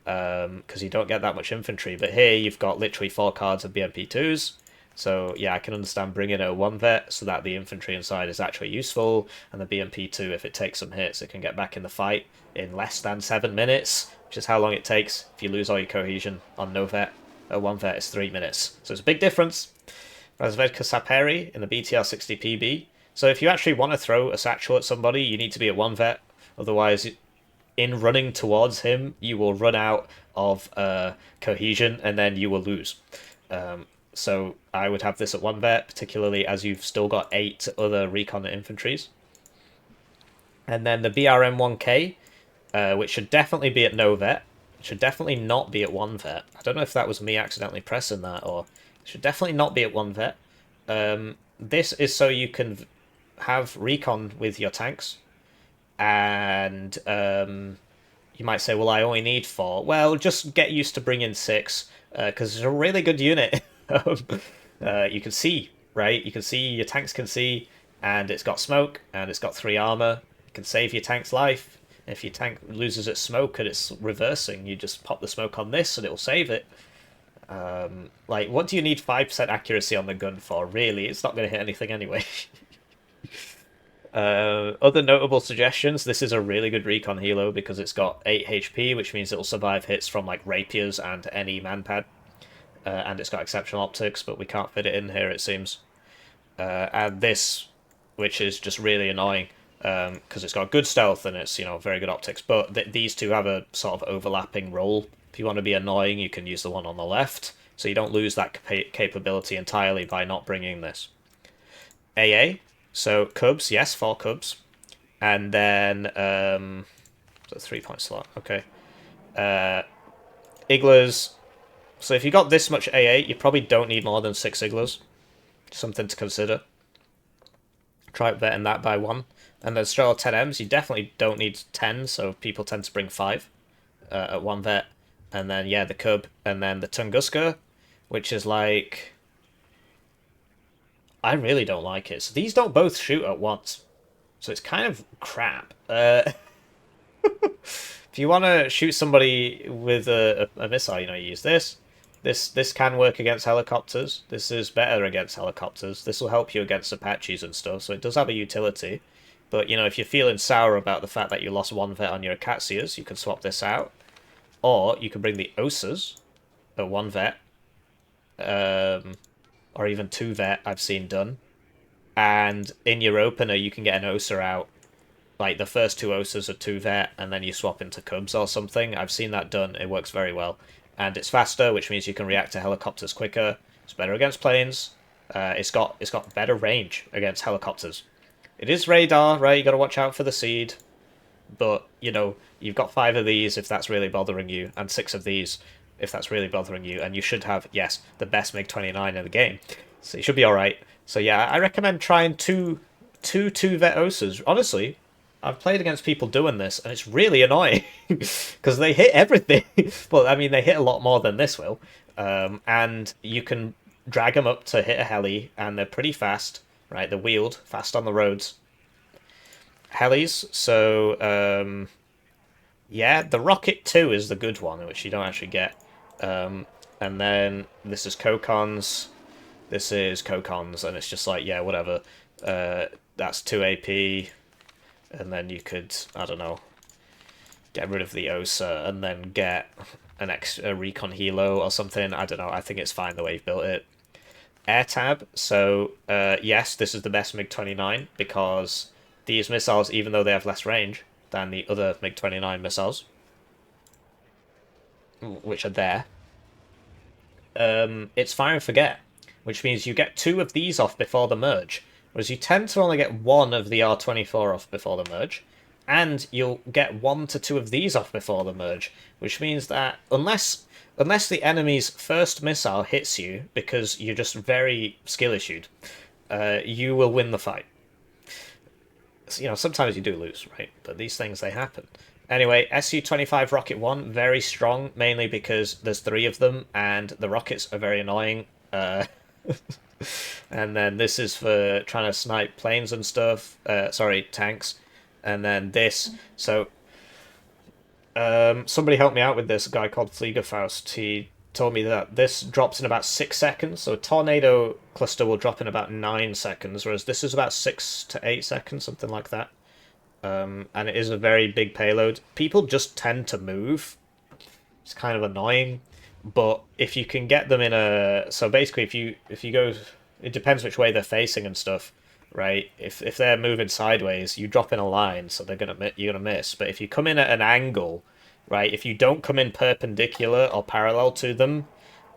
S1: because you don't get that much infantry. But here you've got literally 4 cards of BMP2s, so yeah, I can understand bringing it at 1 vet so that the infantry inside is actually useful, and the BMP2, if it takes some hits, it can get back in the fight in less than 7 minutes, which is how long it takes if you lose all your cohesion on no vet. At 1 vet is 3 minutes, so it's a big difference. Razvedka Saperi in the BTR 60PB. So if you actually want to throw a satchel at somebody, you need to be at 1 vet. Otherwise, in running towards him, you will run out of cohesion and then you will lose. So I would have this at 1 vet, particularly as you've still got 8 other recon infantries. And then the BRM-1K, which should definitely be at no vet. It should definitely not be at 1 vet. I don't know if that was me accidentally pressing that, or it should definitely not be at 1 vet. This is so you can have recon with your tanks, and you might say, well, I only need 4. Well, just get used to bringing 6, because it's a really good unit. You can see, right? You can see, your tanks can see, and it's got smoke, and it's got 3 armor. It can save your tank's life. If your tank loses its smoke and it's reversing, you just pop the smoke on this and it'll save it. Like, what do you need 5% accuracy on the gun for? Really, it's not going to hit anything anyway. Other notable suggestions, this is a really good recon helo because it's got 8 HP, which means it'll survive hits from like rapiers and any manpad. And it's got exceptional optics, but we can't fit it in here, it seems. And this, which is just really annoying, because it's got good stealth and it's, you know, very good optics, but these two have a sort of overlapping role. If you want to be annoying, you can use the one on the left, so you don't lose that capability entirely by not bringing this. AA, so Cubs, yes, 4 Cubs, and then the 3-point slot, okay. Iglas, so if you got this much AA, you probably don't need more than 6 Iglas. Something to consider. Try vetting that by 1. And then Stroll 10Ms, you definitely don't need 10, so people tend to bring 5 at 1 vet. And then, yeah, the Cub, and then the Tunguska, which is like... I really don't like it. So these don't both shoot at once. So it's kind of crap. If you want to shoot somebody with a missile, you use this. This can work against helicopters. This is better against helicopters. This will help you against Apaches and stuff, so it does have a utility. But, if you're feeling sour about the fact that you lost 1 vet on your Akatsias, you can swap this out. Or you can bring the Osas at 1 vet. Or even 2 vet, I've seen done. And in your opener, you can get an Osa out. Like, the first 2 Osas are 2 vet, and then you swap into Cubs or something. I've seen that done. It works very well. And it's faster, which means you can react to helicopters quicker. It's better against planes. It's got better range against helicopters. It is radar, right? You got to watch out for the seed. But, you've got 5 of these if that's really bothering you, and 6 of these if that's really bothering you. And you should have, yes, the best MiG-29 in the game. So you should be alright. So yeah, I recommend trying two vet Osas. Honestly, I've played against people doing this, and it's really annoying because they hit everything. Well, I mean, they hit a lot more than this will, and you can drag them up to hit a heli, and they're pretty fast, right? They're wheeled, fast on the roads. Helis, so yeah, the Rocket 2 is the good one, which you don't actually get. And then this is Kokons. This is Kokons, and it's just like, yeah, whatever. That's 2 AP. And then you could, I don't know, get rid of the Osa and then get an extra recon helo or something. I don't know. I think it's fine the way you've built it. Air tab. So, yes, this is the best MiG-29 because these missiles, even though they have less range than the other MiG-29 missiles, which are there, it's fire and forget, which means you get 2 of these off before the merge. Whereas you tend to only get 1 of the R-24 off before the merge, and you'll get 1 to 2 of these off before the merge, which means that unless the enemy's first missile hits you because you're just very skill issued, you will win the fight. Sometimes you do lose, right? But these things, they happen. Anyway, Su-25 Rocket 1, very strong, mainly because there's 3 of them, and the rockets are very annoying. And then this is for trying to snipe planes and stuff. Sorry, tanks. And then this. So, somebody helped me out with this, a guy called Fliegerfaust. He told me that this drops in about 6 seconds. So a tornado cluster will drop in about 9 seconds, whereas this is about 6 to 8 seconds, something like that. And it is a very big payload. People just tend to move. It's kind of annoying. But if you can get them in a... So basically, if you go... It depends which way they're facing and stuff, right? If they're moving sideways, you drop in a line, so you're gonna miss. But if you come in at an angle, right? If you don't come in perpendicular or parallel to them,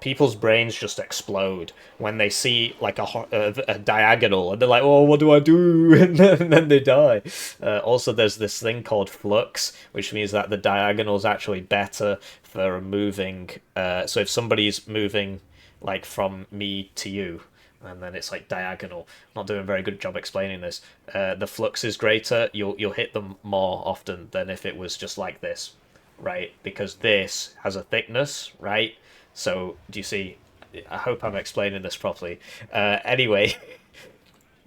S1: people's brains just explode when they see like a diagonal, and they're like, "Oh, what do I do?" and then they die. Also, there's this thing called flux, which means that the diagonal is actually better for moving. So if somebody's moving like from me to you, and then it's like diagonal. I'm not doing a very good job explaining this. The flux is greater. You'll hit them more often than if it was just like this, right? Because this has a thickness, right? So, do you see? I hope I'm explaining this properly. Anyway,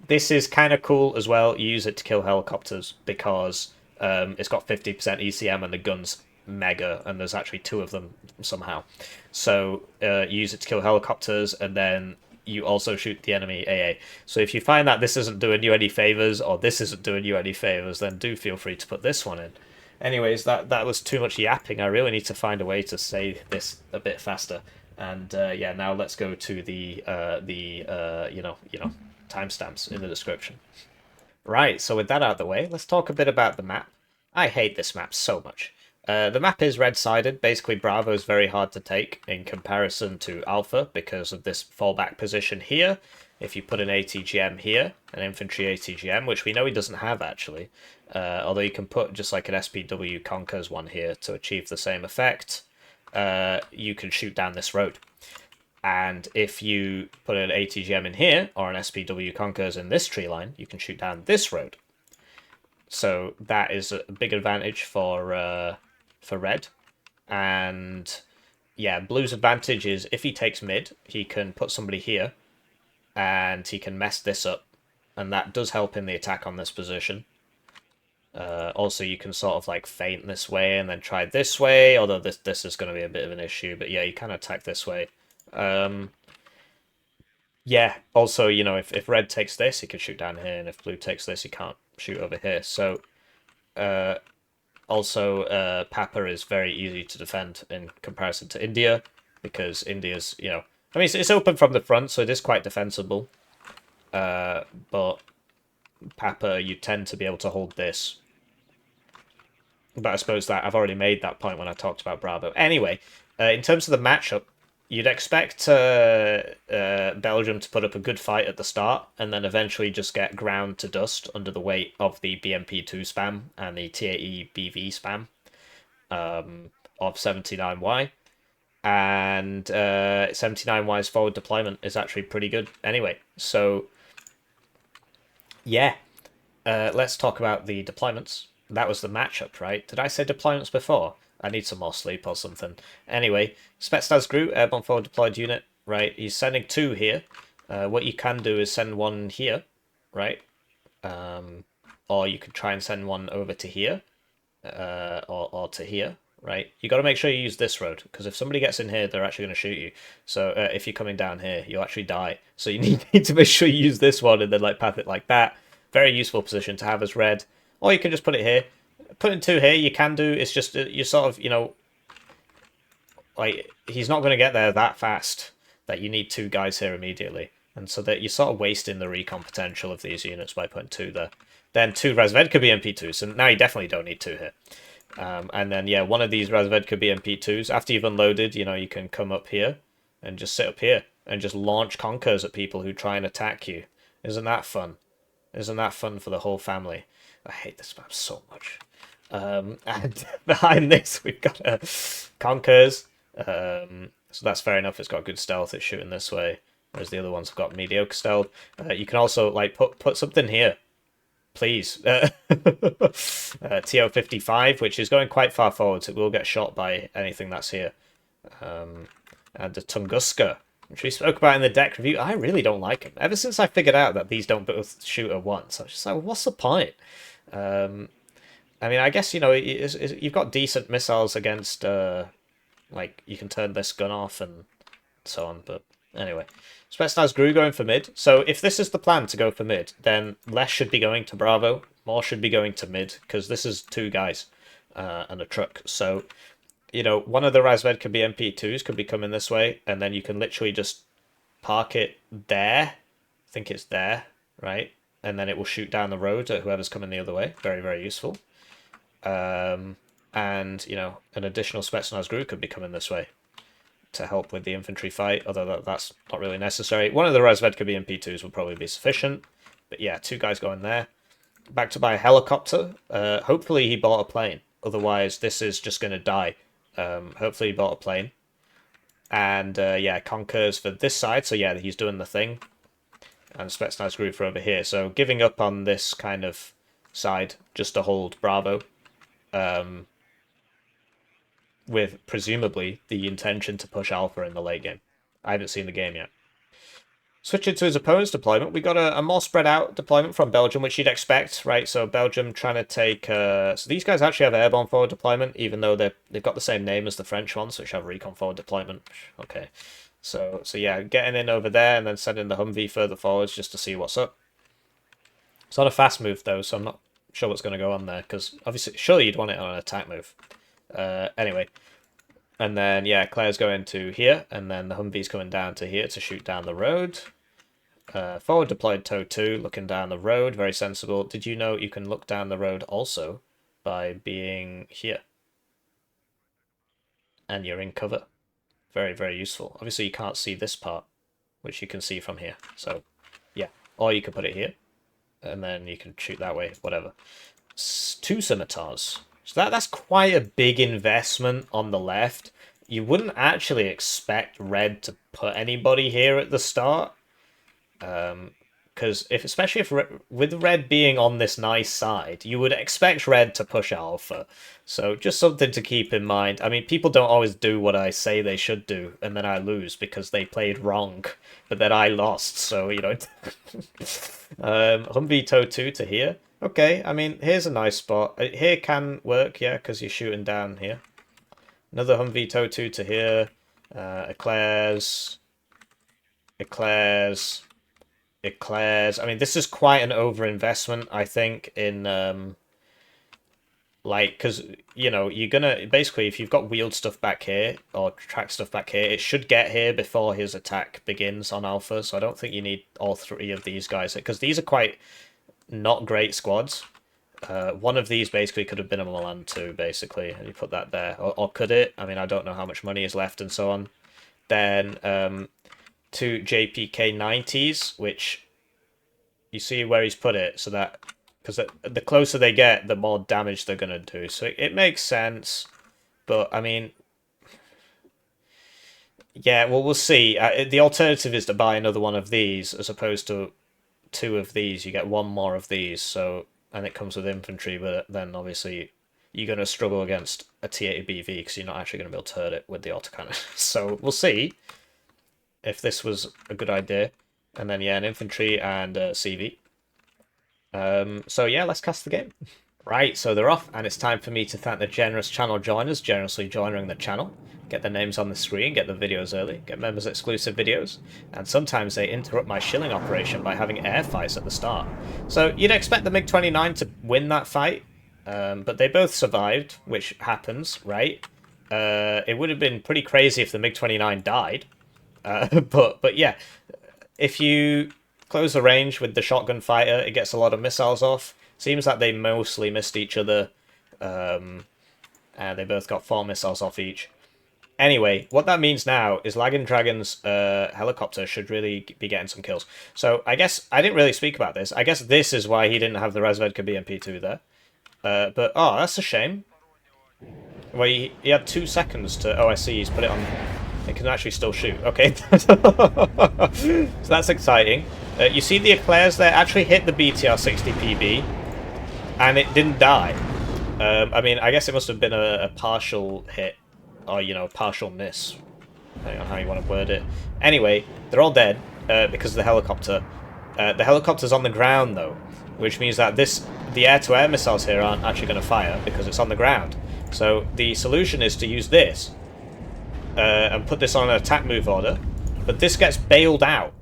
S1: this is kind of cool as well. You use it to kill helicopters because it's got 50% ECM and the gun's mega, and there's actually 2 of them somehow. So, you use it to kill helicopters, and then you also shoot the enemy AA. So if you find that this isn't doing you any favors, or this isn't doing you any favors, then do feel free to put this one in. Anyways, that was too much yapping. I really need to find a way to say this a bit faster. And yeah, now let's go to the timestamps in the description. Right, so with that out of the way, let's talk a bit about the map. I hate this map so much. The map is red-sided. Basically, Bravo is very hard to take in comparison to Alpha because of this fallback position here. If you put an ATGM here, an infantry ATGM, which we know he doesn't have actually, although you can put just like an SPW Conkers one here to achieve the same effect, you can shoot down this road. And if you put an ATGM in here, or an SPW Conquers in this tree line, you can shoot down this road. So that is a big advantage for red. And yeah, blue's advantage is if he takes mid, he can put somebody here, and he can mess this up, and that does help in the attack on this position. Also, you can sort of like feint this way and then try this way, although this is going to be a bit of an issue. But yeah, you can attack this way. Yeah, also, you know, if red takes this, he can shoot down here, and if blue takes this, he can't shoot over here. So, also, Papa is very easy to defend in comparison to India, because India's, you know, I mean, it's open from the front, so it is quite defensible. But Papa, you tend to be able to hold this. But I suppose that I've already made that point when I talked about Bravo. Anyway, in terms of the matchup, you'd expect Belgium to put up a good fight at the start, and then eventually just get ground to dust under the weight of the BMP2 spam and the TAE BV spam of 79Y. And 79Y's forward deployment is actually pretty good anyway. So, yeah, let's talk about the deployments. That was the matchup, right? Did I say deployments before? I need some more sleep or something. Anyway, Spetsnaz Gru, airborne forward deployed unit, right? He's sending 2 here. What you can do is send 1 here, right? Or you could try and send 1 over to here, or to here, right? You got to make sure you use this road, because if somebody gets in here, they're actually going to shoot you. So if you're coming down here, you'll actually die. So you need to make sure you use this one and then like path it like that. Very useful position to have as red. Or you can just put it here. Putting 2 here, you can do. It's just, you sort of, you know, like, he's not going to get there that fast that you need 2 guys here immediately. And so that you're sort of wasting the recon potential of these units by putting 2 there. Then 2 Razvedka BMP2s, so now you definitely don't need 2 here. And then, yeah, one of these Razvedka BMP2s, after you've unloaded, you know, you can come up here and just sit up here and just launch Conquers at people who try and attack you. Isn't that fun? Isn't that fun for the whole family? I hate this map so much. And behind this, we've got Conquers. So that's fair enough. It's got good stealth. It's shooting this way, whereas the other ones have got mediocre stealth. You can also like put something here, please. TO55, which is going quite far forward, so it will get shot by anything that's here. And the Tunguska, which we spoke about in the deck review. I really don't like him. Ever since I figured out that these don't both shoot at once, I was just like, well, what's the point? I mean, I guess, you know, you've got decent missiles against, like, you can turn this gun off and so on, but anyway. Spetsnaz Gru going for mid. So if this is the plan to go for mid, then less should be going to Bravo, more should be going to mid, because this is 2 guys and a truck. So, you know, one of the Razvedka BMP2s could be coming this way, and then you can literally just park it there. I think it's there, right? And then it will shoot down the road at whoever's coming the other way. Very, very useful. And, you know, an additional Spetsnaz Gru could be coming this way to help with the infantry fight, although that's not really necessary. One of the Razvedka BMP2s will probably be sufficient. But yeah, 2 guys going there. Back to buy a helicopter. Hopefully he bought a plane. Otherwise, this is just going to die. Hopefully he bought a plane. And, yeah, Conquers for this side. So, yeah, he's doing the thing. And Spetsnaz Gru for over here. So, giving up on this kind of side just to hold Bravo. With presumably the intention to push Alpha in the late game. I haven't seen the game yet. Switching to his opponent's deployment, we got a more spread out deployment from Belgium, which you'd expect, right? So Belgium trying to take... so these guys actually have airborne forward deployment, even though they've got the same name as the French ones, which have recon forward deployment. Okay. So yeah, getting in over there and then sending the Humvee further forwards just to see what's up. It's not a fast move, though, so I'm not sure what's going to go on there, because obviously, surely you'd want it on an attack move. Anyway, and then, yeah, Claire's going to here, and then the Humvee's coming down to here to shoot down the road. Forward deployed tow 2, looking down the road, very sensible. Did you know you can look down the road also by being here? And you're in cover. Very, very useful. Obviously, you can't see this part, which you can see from here. So, yeah. Or you can put it here, and then you can shoot that way, whatever. 2 scimitars. So that's quite a big investment on the left. you wouldn't actually expect red to put anybody here at the start. Because especially if with red being on this nice side, you would expect red to push alpha. So just something to keep in mind. I mean, people don't always do what I say they should do, and then I lose because they played wrong, but then I lost. So you know, Humvee Tow 2 to here. Okay, I mean, here's a nice spot. Here can work, yeah, because you're shooting down here. Another Humvee Tow 2 to here. Eclairs. I mean, this is quite an overinvestment, I think, in, like, because, you know, you're gonna, basically, if you've got wheeled stuff back here, or track stuff back here, it should get here before his attack begins on Alpha, so I don't think you need all three of these guys, because these are quite not great squads. One of these basically could have been a Milan 2, basically, and you put that there. Or could it? I mean, I don't know how much money is left and so on. Then, two JPK 90s, which you see where he's put it, so that because the closer they get, the more damage they're going to do. So it makes sense, but I mean, yeah, well, we'll see. The alternative is to buy another one of these as opposed to two of these. You get one more of these, so and it comes with infantry, but then obviously you're going to struggle against a T80 BV because you're not actually going to be able to hurt it with the autocannon. So we'll see if this was a good idea. And then, yeah, an infantry and CV. So, yeah, let's cast the game. Right, so they're off, and it's time for me to thank the generous channel joiners, generously joining the channel. Get their names on the screen, get the videos early, get members exclusive videos, and sometimes they interrupt my shilling operation by having air fights at the start. So you'd expect the MiG-29 to win that fight, but they both survived, which happens, right? It would have been pretty crazy if the MiG-29 died. But yeah, if you close the range with the shotgun fighter, it gets a lot of missiles off. Seems like they mostly missed each other, and they both got 4 missiles off each. Anyway, what that means now is Laggin Dragon's helicopter should really be getting some kills. So I guess I didn't really speak about this. I guess this is why he didn't have the Razvedka BMP2 there. But, oh, that's a shame. Well, he had 2 seconds to... Oh, I see, he's put it on... It can actually still shoot. Okay. So that's exciting. You see the Eclairs there actually hit the BTR-60 PB, and it didn't die. I mean, I guess it must have been a partial hit, or, you know, partial miss, depending on how you want to word it. Anyway, they're all dead because of the helicopter. The helicopter's on the ground, though, which means that the air-to-air missiles here aren't actually going to fire because it's on the ground. So the solution is to use this. And put this on an attack move order, but this gets bailed out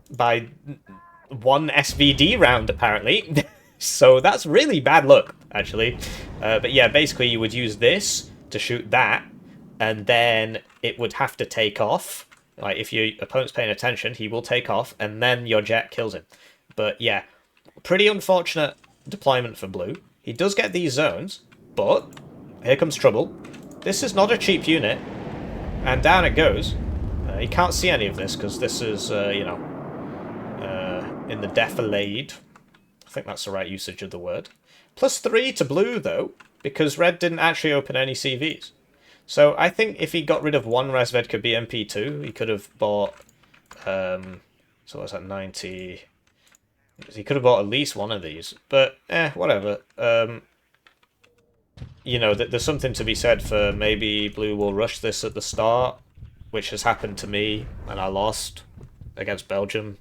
S1: by 1 SVD round, apparently. So that's really bad luck, actually. But yeah, basically you would use this to shoot that, and then it would have to take off. Like, if your opponent's paying attention, he will take off, and then your jet kills him. But yeah, pretty unfortunate deployment for blue. He does get these zones, but here comes trouble. This is not a cheap unit. And down it goes. You can't see any of this because this is, you know, in the defilade. I think that's the right usage of the word. +3 to blue, though, because red didn't actually open any CVs. So I think if he got rid of 1 Razvedka BMP2, he could have bought, so what's that, 90... He could have bought at least 1 of these. But, whatever. You know, there's something to be said for maybe blue will rush this at the start, which has happened to me, and I lost against Belgium.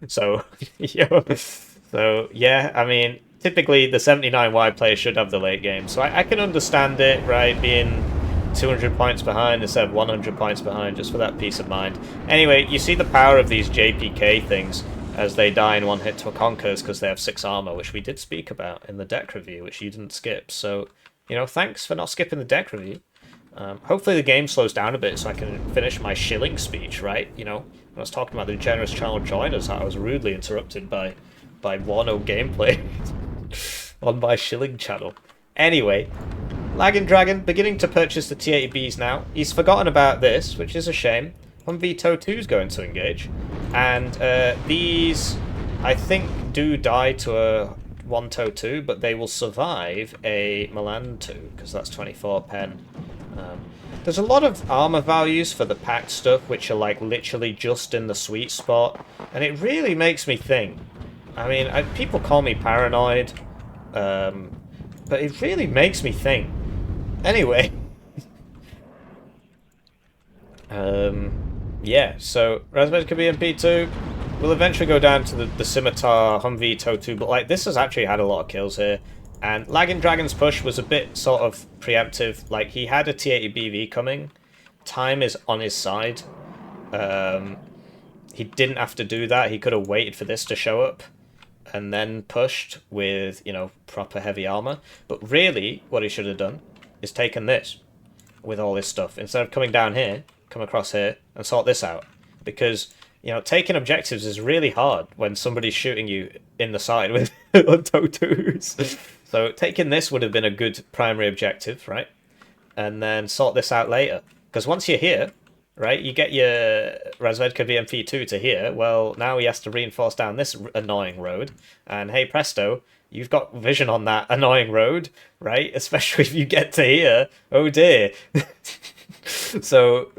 S1: So, yeah, I mean, typically the 79 wide player should have the late game, so I can understand it, right, being 200 points behind instead of 100 points behind, just for that peace of mind. Anyway, you see the power of these JPK things as they die in 1 hit to a Conkers because they have 6 armor, which we did speak about in the deck review, which you didn't skip. So, you know, thanks for not skipping the deck review. Hopefully the game slows down a bit so I can finish my shilling speech, right? You know, when I was talking about the generous channel joiners, I was rudely interrupted by Warno gameplay on my shilling channel. Anyway, Laggin Dragon beginning to purchase the T80Bs now. He's forgotten about this, which is a shame. Humvee Tow 2 is going to engage. And these, I think, do die to a 1 Tow 2, but they will survive a Milan 2, because that's 24 pen. There's a lot of armor values for the packed stuff, which are like literally just in the sweet spot, and it really makes me think. I mean, people call me paranoid, but it really makes me think. Anyway, yeah. So Razmed could be MP2. We'll eventually go down to the Scimitar, Humvee, Totu, but like this has actually had a lot of kills here. And Laggin Dragon's push was a bit sort of preemptive. Like he had a T80 BV coming. Time is on his side. He didn't have to do that. He could have waited for this to show up and then pushed with, you know, proper heavy armor. But really, what he should have done is taken this with all this stuff. Instead of coming down here, come across here and sort this out. Because, you know, taking objectives is really hard when somebody's shooting you in the side with Totus. So taking this would have been a good primary objective, right? And then sort this out later. Because once you're here, right, you get your Razvedka VMP2 to here. Well, now he has to reinforce down this annoying road. And hey presto, you've got vision on that annoying road, right? Especially if you get to here. Oh dear. So,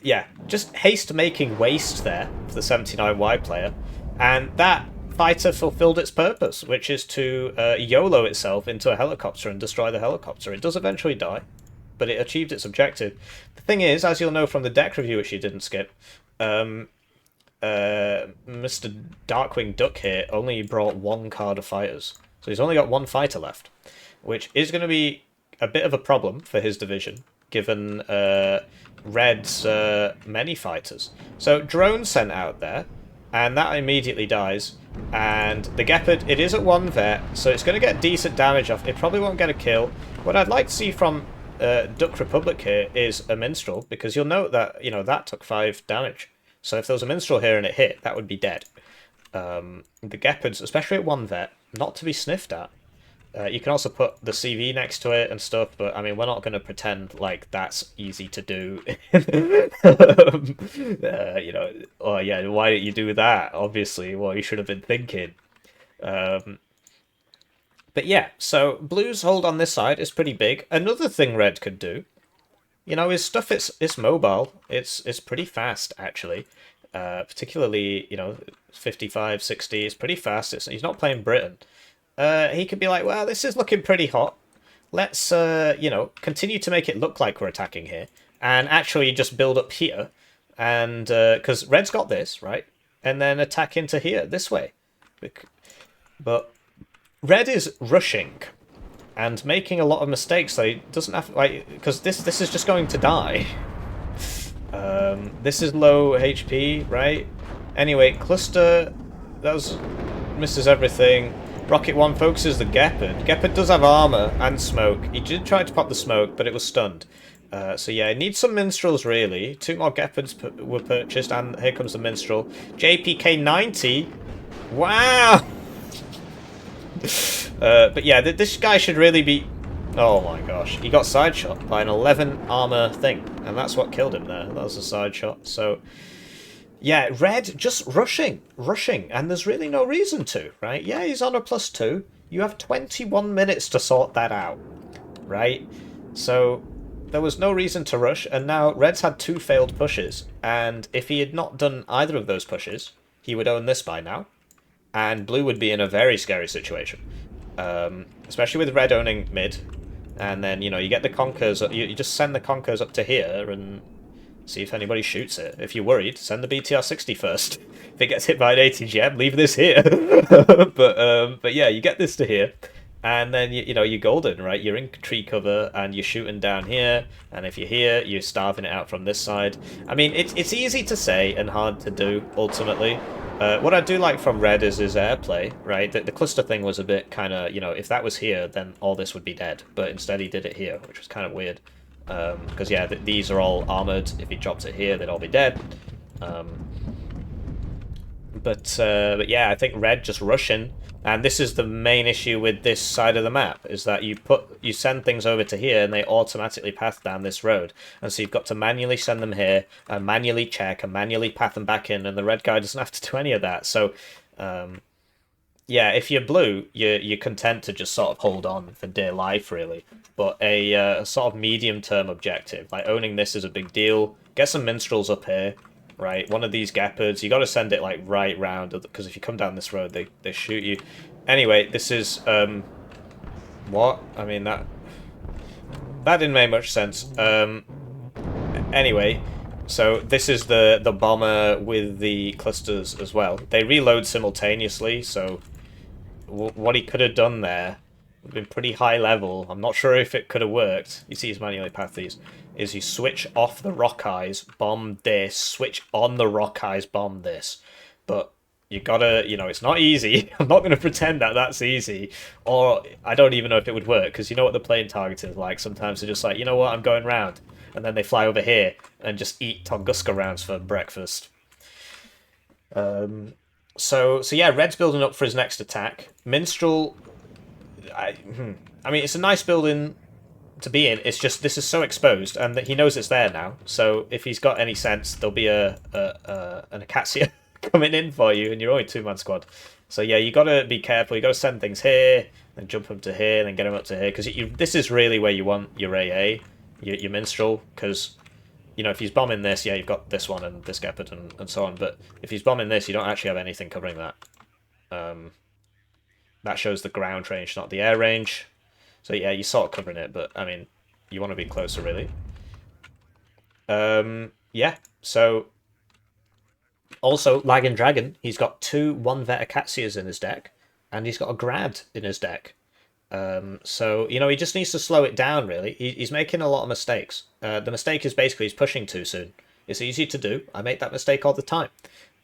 S1: yeah, just haste making waste there for the 79Y player. And that fighter fulfilled its purpose, which is to YOLO itself into a helicopter and destroy the helicopter. It does eventually die, but it achieved its objective. The thing is, as you'll know from the deck review, which you didn't skip, Mr. Darkwing Duck here only brought one card of fighters. So he's only got one fighter left, which is going to be a bit of a problem for his division, given Red's many fighters. So drone sent out there, and that immediately dies. And the Gepard, it is at 1 vet, so it's going to get decent damage off. It probably won't get a kill. What I'd like to see from Duck Republic here is a Minstrel, because you'll note that, you know, that took 5 damage. So if there was a Minstrel here and it hit, that would be dead. The Gepards, especially at 1 vet, not to be sniffed at. You can also put the CV next to it and stuff, but I mean, we're not going to pretend like that's easy to do. You know, oh yeah, why didn't you do that? Obviously, well, you should have been thinking. But yeah, so Blue's hold on this side is pretty big. Another thing Red could do, you know, his stuff, it's mobile. It's pretty fast, actually. Particularly, you know, 55, 60, it's pretty fast. He's not playing Britain. He could be like, well, this is looking pretty hot. Let's, you know, continue to make it look like we're attacking here. And actually just build up here. And, because Red's got this, right? And then attack into here, this way. But Red is rushing. And making a lot of mistakes, so he doesn't have, like, because this is just going to die. This is low HP, right? Anyway, Cluster, that was, misses everything. Rocket 1 focuses the Gepard. Gepard does have armor and smoke. He did try to pop the smoke, but it was stunned. So yeah, it needs some Minstrels, really. 2 more Gepards were purchased, and here comes the Minstrel. JPK 90? Wow! But yeah, this guy should really be... Oh my gosh. He got side shot by an 11 armor thing, and that's what killed him there. That was a side shot, so... Yeah, Red just rushing, and there's really no reason to, right? Yeah, he's on a +2. You have 21 minutes to sort that out, right? So there was no reason to rush, and now Red's had 2 failed pushes, and if he had not done either of those pushes, he would own this by now, and Blue would be in a very scary situation, especially with Red owning mid, and then, you know, you get the Conkers, you just send the Conkers up to here, and... see if anybody shoots it. If you're worried, send the BTR-60 first. If it gets hit by an 80 gem, leave this here. But yeah, you get this to here, and then you know you're golden, right? You're in tree cover and you're shooting down here, and if you're here, you're starving it out from this side. I mean, it's easy to say and hard to do ultimately. What I do like from Red is his airplay, right? The cluster thing was a bit kind of, you know, if that was here, then all this would be dead. But instead he did it here, which was kind of weird. Because yeah, these are all armored. If he drops it here, they'd all be dead. But yeah, I think Red just rushing, and this is the main issue with this side of the map, is that you send things over to here and they automatically path down this road, and so you've got to manually send them here and manually check and manually path them back in, and the Red guy doesn't have to do any of that. So Yeah, if you're blue, you're content to just sort of hold on for dear life, really. But a sort of medium-term objective, like owning this is a big deal. Get some minstrels up here, right? One of these gepards, you got to send it like right round, because if you come down this road, they shoot you. Anyway, this is what? I mean that didn't make much sense. Anyway, so this is the bomber with the clusters as well. They reload simultaneously, so what he could have done there would have been pretty high level. I'm not sure if it could have worked. You see he's manually path these. Is you switch off the rock eyes, bomb this, switch on the rock eyes, bomb this. But you gotta, it's not easy. I'm not going to pretend that that's easy. Or I don't even know if it would work, because you know what the plane target is like. Sometimes they're just like, you know what, I'm going round. And then they fly over here and just eat Tunguska rounds for breakfast. So yeah, Red's building up for his next attack. Minstrel, I mean, it's a nice building to be in. It's just this is so exposed, and that he knows it's there now. So if he's got any sense, there'll be an Acacia coming in for you, and you're only 2-man squad. So yeah, you got to be careful. You got to send things here, and jump them to here, and then get them up to here, because this is really where you want your AA, your minstrel, because if he's bombing this, yeah, you've got this one and this Gepard and so on. But if he's bombing this, you don't actually have anything covering that. That shows the ground range, not the air range. So yeah, you're sort of covering it, but I mean, you want to be closer, really. Yeah, so also Laggin Dragon, he's got 2 1-vet Acacias in his deck, and he's got a Grad in his deck. So, he just needs to slow it down, really. He's making a lot of mistakes. The mistake is basically he's pushing too soon. It's easy to do. I make that mistake all the time.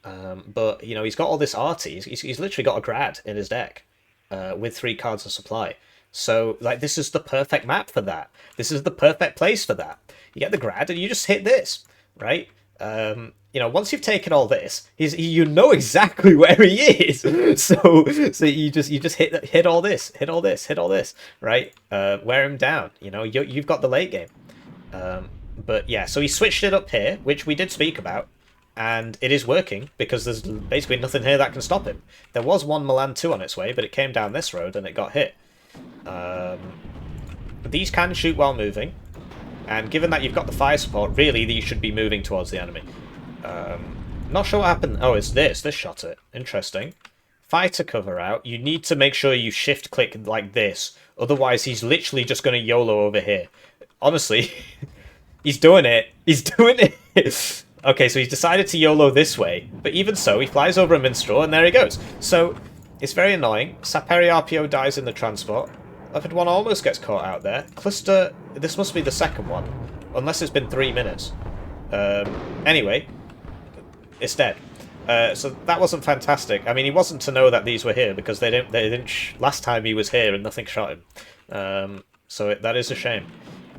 S1: But, he's got all this arty. He's literally got a Grad in his deck with 3 cards of supply. So, like, this is the perfect map for that. This is the perfect place for that. You get the Grad and you just hit this, right? Once you've taken all this, you know exactly where he is. So you just hit all this, hit all this, hit all this, right? Wear him down. You've got the late game. But yeah, so he switched it up here, which we did speak about, and it is working because there's basically nothing here that can stop him. There was one Milan 2 on its way, but it came down this road and it got hit. These can shoot while moving. And given that you've got the fire support, really, these should be moving towards the enemy. Not sure what happened. Oh, it's this. This shot it. Interesting. Fighter cover out. You need to make sure you shift click like this. Otherwise, he's literally just going to YOLO over here. Honestly, he's doing it. He's doing it. Okay, so he's decided to YOLO this way. But even so, he flies over a minstrel, and there he goes. So, it's very annoying. Saperi RPO dies in the transport. Leopard 1 almost gets caught out there. Cluster, this must be the second one. Unless it's been 3 minutes. Anyway, it's dead. So that wasn't fantastic. I mean, he wasn't to know that these were here because they didn't last time he was here and nothing shot him. So that is a shame.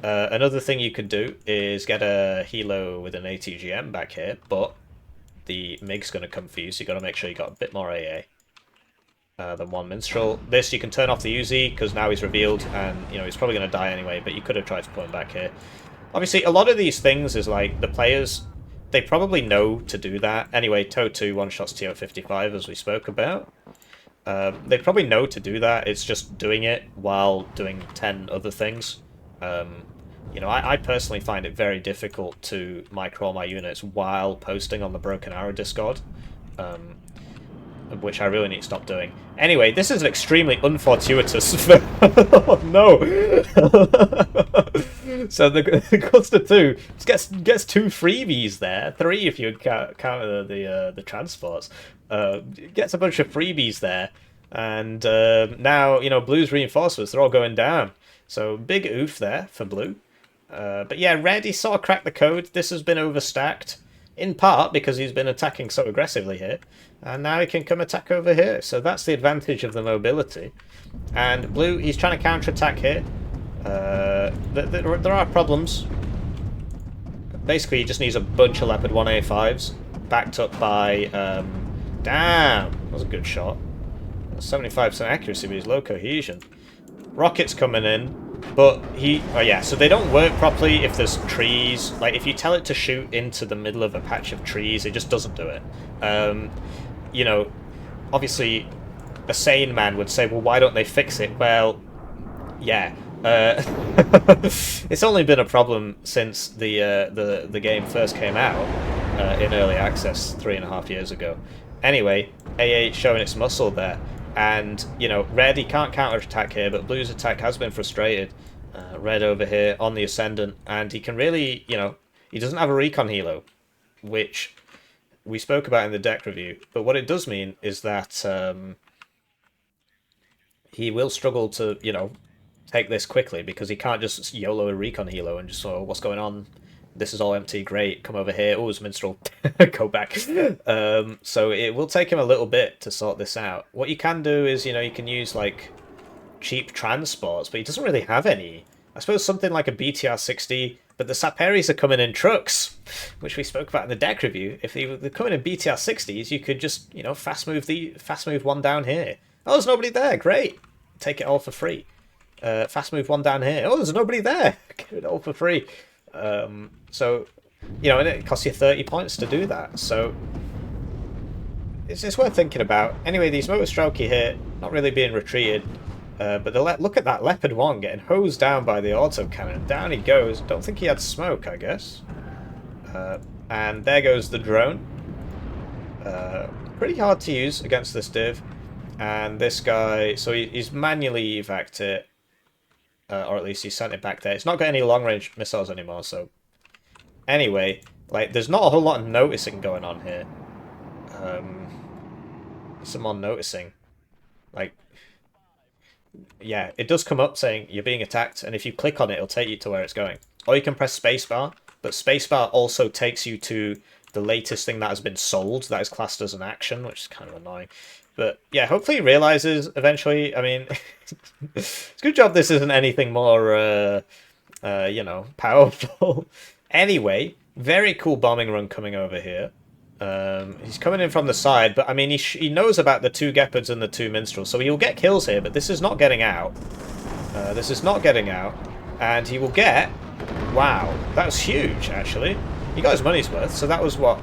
S1: Another thing you could do is get a Helo with an ATGM back here, but the MiG's going to come for you, so you got to make sure you got a bit more AA. Than 1 minstrel. This you can turn off the Uzi because now he's revealed, and he's probably going to die anyway. But you could have tried to put him back here. Obviously, a lot of these things is like the players, they probably know to do that anyway. Toe 2 1-shots TO55 as we spoke about. They probably know to do that. It's just doing it while doing 10 other things. I personally find it very difficult to micro my units while posting on the Broken Arrow Discord. Which I really need to stop doing. Anyway, this is an extremely unfortuitous... Oh, no! So the Cluster 2 gets 2 freebies there. 3 if you count the transports. Gets a bunch of freebies there. And now, Blue's reinforcements, they're all going down. So big oof there for Blue. But yeah, Red, he sort of cracked the code. This has been overstacked. In part because he's been attacking so aggressively here. And now he can come attack over here. So that's the advantage of the mobility. And Blue, he's trying to counter-attack here. There are problems. Basically, he just needs a bunch of Leopard 1A5s. Backed up by... damn! That was a good shot. 75% accuracy, but he's low cohesion. Rockets coming in. But oh yeah, so they don't work properly if there's trees. Like, if you tell it to shoot into the middle of a patch of trees, it just doesn't do it. Obviously, a sane man would say, well, why don't they fix it? Well, yeah. It's only been a problem since the game first came out in early access 3.5 years ago. Anyway, AA showing its muscle there, and you know, red, he can't counter-attack here, but blue's attack has been frustrated. Red over here on the ascendant, and he can really, you know, he doesn't have a recon helo, which we spoke about in the deck review. But what it does mean is that he will struggle to, you know, take this quickly, because he can't just YOLO a recon helo and just sort of, what's going on? This is all empty, great, come over here. Oh, it's minstrel. Go back. So it will take him a little bit to sort this out. What you can do is, you know, you can use, like, cheap transports, but he doesn't really have any. I suppose something like a BTR-60, but the Saperis are coming in trucks, which we spoke about in the deck review. If they're coming in BTR-60s, you could just, you know, fast move one down here. Oh, there's nobody there, great. Take it all for free. Fast move one down here. Oh, there's nobody there. Get it all for free. So, you know, and it costs you 30 points to do that. So, it's worth thinking about. Anyway, these motor strokey here, not really being retreated. But look at that Leopard 1 getting hosed down by the autocannon. Down he goes. Don't think he had smoke, I guess. And there goes the drone. Pretty hard to use against this div. And this guy, so he's manually evac'd it. Or at least he sent it back there. It's not got any long-range missiles anymore, so... Anyway, like, there's not a whole lot of noticing going on here. Some more noticing. Like... Yeah, it does come up saying you're being attacked, and if you click on it, it'll take you to where it's going. Or you can press spacebar, but spacebar also takes you to the latest thing that has been sold that is classed as an action, which is kind of annoying. But yeah, hopefully he realizes eventually. I mean, it's a good job this isn't anything more, you know, powerful. Anyway, very cool bombing run coming over here. He's coming in from the side, but I mean, he knows about the 2 Gepards and the 2 Minstrels, so he'll get kills here, but this is not getting out. This is not getting out, and he will get... Wow, that was huge, actually. He got his money's worth, so that was what?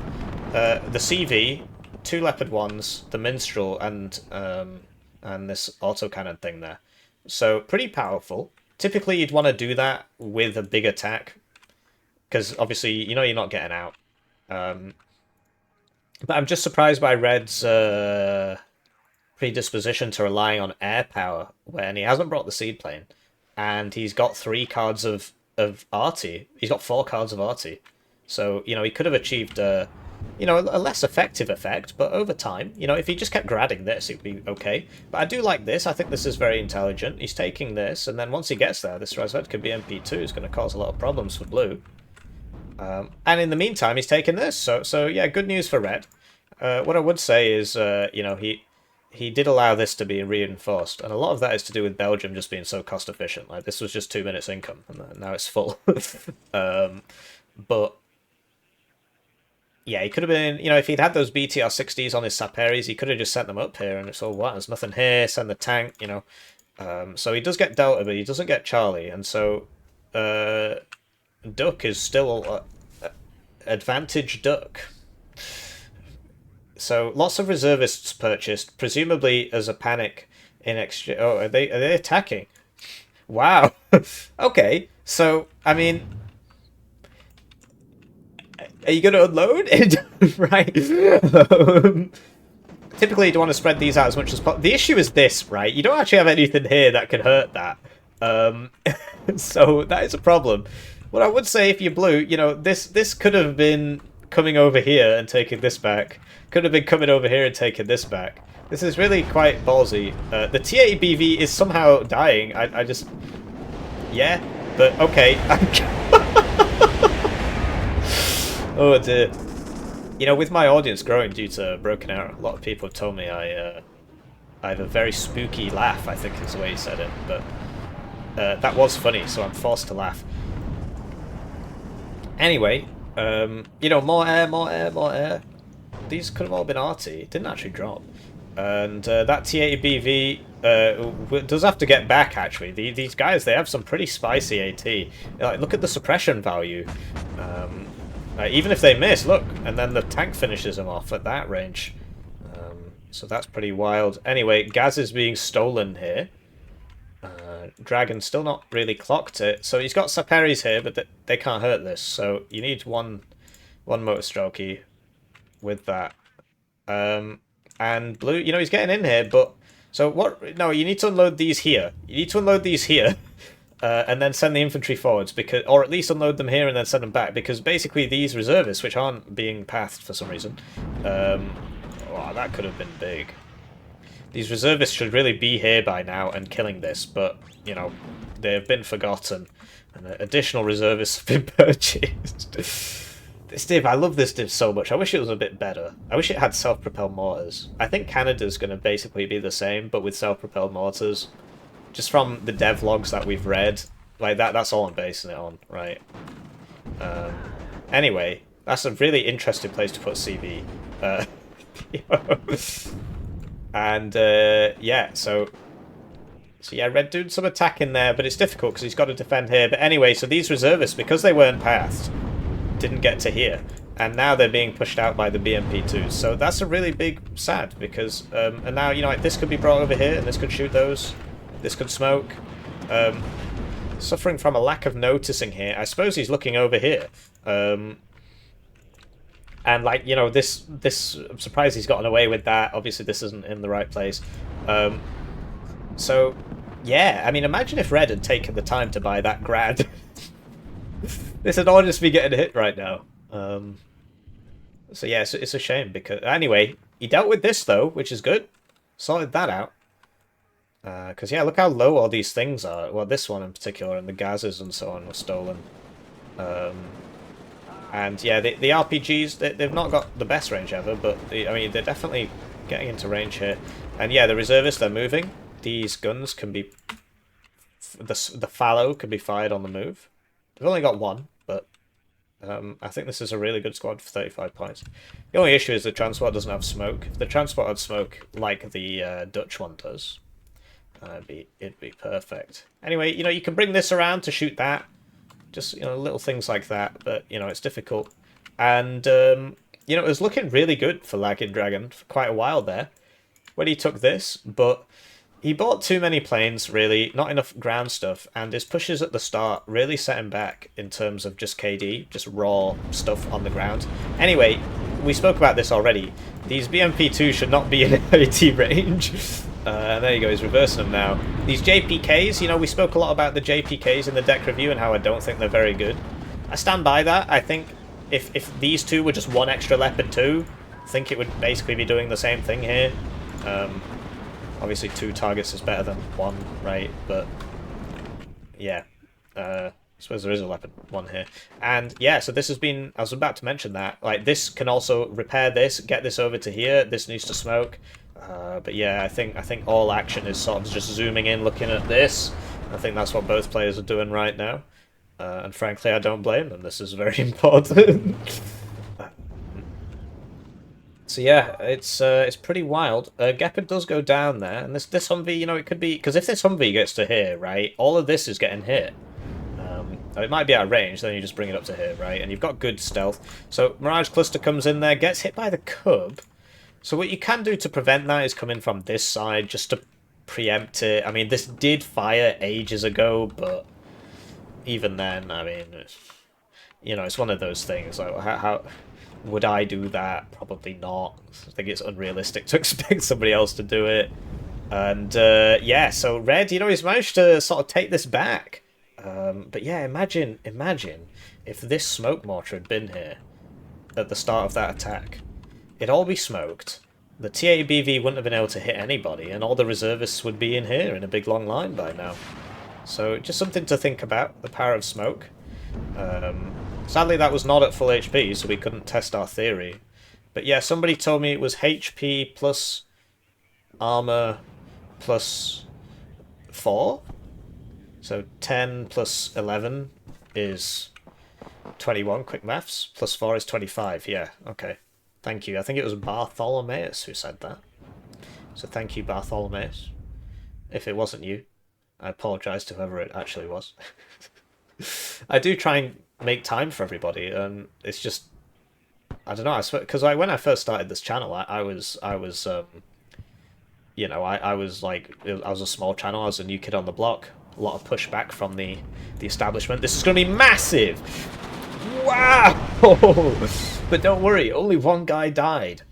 S1: The CV, 2 Leopard 1s, the Minstrel, and this autocannon thing there. So, pretty powerful. Typically, you'd want to do that with a big attack, because obviously, you know you're not getting out. But I'm just surprised by Red's predisposition to relying on air power when he hasn't brought the seedplane, and he's got 3 cards of arty. He's got 4 cards of arty. So, you know, he could have achieved you know, a less effective effect, but over time, you know, if he just kept gradding this, it would be okay. But I do like this. I think this is very intelligent. He's taking this, and then once he gets there, this Razvet could be MP2. It's going to cause a lot of problems for blue. And in the meantime, he's taken this. So yeah, good news for red. What I would say is, you know, he did allow this to be reinforced, and a lot of that is to do with Belgium just being so cost efficient. Like, this was just 2 minutes income, and now it's full. But yeah, he could have been, you know, if he'd had those BTR-60s on his Saperis, he could have just sent them up here, and it's all, what, there's nothing here, send the tank, you know. So he does get Delta, but he doesn't get Charlie, and so Duck is still advantage Duck. So lots of reservists purchased, presumably as a panic in exchange. Oh, are they attacking? Wow. Okay, so I mean, are you going to unload it? Right. Typically, you'd want to spread these out as much as possible. The issue is this, right? You don't actually have anything here that can hurt that. So that is a problem. What I would say, if you're blue, you know, this could have been coming over here and taking this back. Could have been coming over here and taking this back. This is really quite ballsy. The T-80BV is somehow dying. I just... Yeah, but okay. Oh dear. You know, with my audience growing due to Broken Arrow, a lot of people have told me I have a very spooky laugh, I think is the way he said it. But that was funny, so I'm forced to laugh. Anyway, you know, more air, more air, more air. These could have all been arty. It didn't actually drop. And that T-80BV does have to get back, actually. These guys, they have some pretty spicy AT. Like, look at the suppression value. Even if they miss, look, and then the tank finishes them off at that range. So that's pretty wild. Anyway, Gaz is being stolen here. Dragon still not really clocked it. So he's got Saperis here, but they can't hurt this. So you need one motor strokey with that. And blue, you know, he's getting in here, but... So what... No, you need to unload these here. You need to unload these here. And then send the infantry forwards, because, or at least unload them here and then send them back, because basically these reservists, which aren't being pathed for some reason... wow, that could have been big. These reservists should really be here by now and killing this, but, you know, they've been forgotten. And additional reservists have been purchased. This div, I love this div so much. I wish it was a bit better. I wish it had self-propelled mortars. I think Canada's going to basically be the same, but with self-propelled mortars. Just from the devlogs that we've read, like that's all I'm basing it on, right? Anyway, that's a really interesting place to put CV. And yeah, so yeah, Red doing some attack in there, but it's difficult because he's got to defend here. But anyway, so these reservists, because they weren't pathed, didn't get to here, and now they're being pushed out by the BMP2s. So that's a really big sad, because and now, you know, like, this could be brought over here, and this could shoot those, this could smoke. Suffering from a lack of noticing here. I suppose he's looking over here. And, like, you know, this I'm surprised he's gotten away with that. Obviously, this isn't in the right place. So, yeah, I mean, imagine if Red had taken the time to buy that grad. This would all just be getting hit right now. So, yeah, it's a shame, because... Anyway, he dealt with this, though, which is good. Sorted that out. Because, yeah, look how low all these things are. Well, this one in particular, and the gases and so on were stolen. And yeah, the RPGs, they've not got the best range ever, but I mean, they're definitely getting into range here. And yeah, the reservists, they're moving. These guns can be... The fallow can be fired on the move. They've only got one, but I think this is a really good squad for 35 points. The only issue is the transport doesn't have smoke. If the transport had smoke like the Dutch one does, it'd be perfect. Anyway, you know, you can bring this around to shoot that. Just, you know, little things like that, but, you know, it's difficult. And, you know, it was looking really good for Laggin Dragon for quite a while there when he took this, but he bought too many planes, really, not enough ground stuff, and his pushes at the start really set him back in terms of just KD, just raw stuff on the ground. Anyway, we spoke about this already. These BMP2 should not be in AT range. There you go, he's reversing them now. These JPKs, you know, we spoke a lot about the JPKs in the deck review and how I don't think they're very good. I stand by that. I think if these two were just one extra Leopard 2, I think it would basically be doing the same thing here. Obviously 2 targets is better than 1, right? But, yeah. I suppose there is a Leopard 1 here. And, yeah, so this has been... I was about to mention that. Like, this can also repair this, get this over to here. This needs to smoke. But yeah, I think all action is sort of just zooming in, looking at this. I think that's what both players are doing right now. And frankly, I don't blame them. This is very important. So yeah, it's pretty wild. Gepard does go down there, and this Humvee, you know, it could be... Because if this Humvee gets to here, right, all of this is getting hit. It might be out of range, then you just bring it up to here, right? And you've got good stealth. So Mirage Cluster comes in there, gets hit by the Cub. So what you can do to prevent that is come in from this side, just to preempt it. I mean, this did fire ages ago, but even then, I mean, you know, it's one of those things. Like, how would I do that? Probably not. I think it's unrealistic to expect somebody else to do it. And, yeah, so Red, you know, he's managed to sort of take this back. But yeah, imagine if this smoke mortar had been here at the start of that attack. It'd all be smoked. The TABV wouldn't have been able to hit anybody, and all the reservists would be in here in a big long line by now. So just something to think about, the power of smoke. Sadly, that was not at full HP, so we couldn't test our theory. But yeah, somebody told me it was HP plus armor plus 4. So 10 plus 11 is 21, quick maths. Plus 4 is 25, yeah, okay. Thank you. I think it was Bartholomeus who said that. So thank you, Bartholomeus. If it wasn't you, I apologise to whoever it actually was. I do try and make time for everybody, and it's just... I don't know, because when I first started this channel, I was you know, I was like, I was a small channel, I was a new kid on the block. A lot of pushback from the establishment. This is going to be massive! Wow! But don't worry, only one guy died.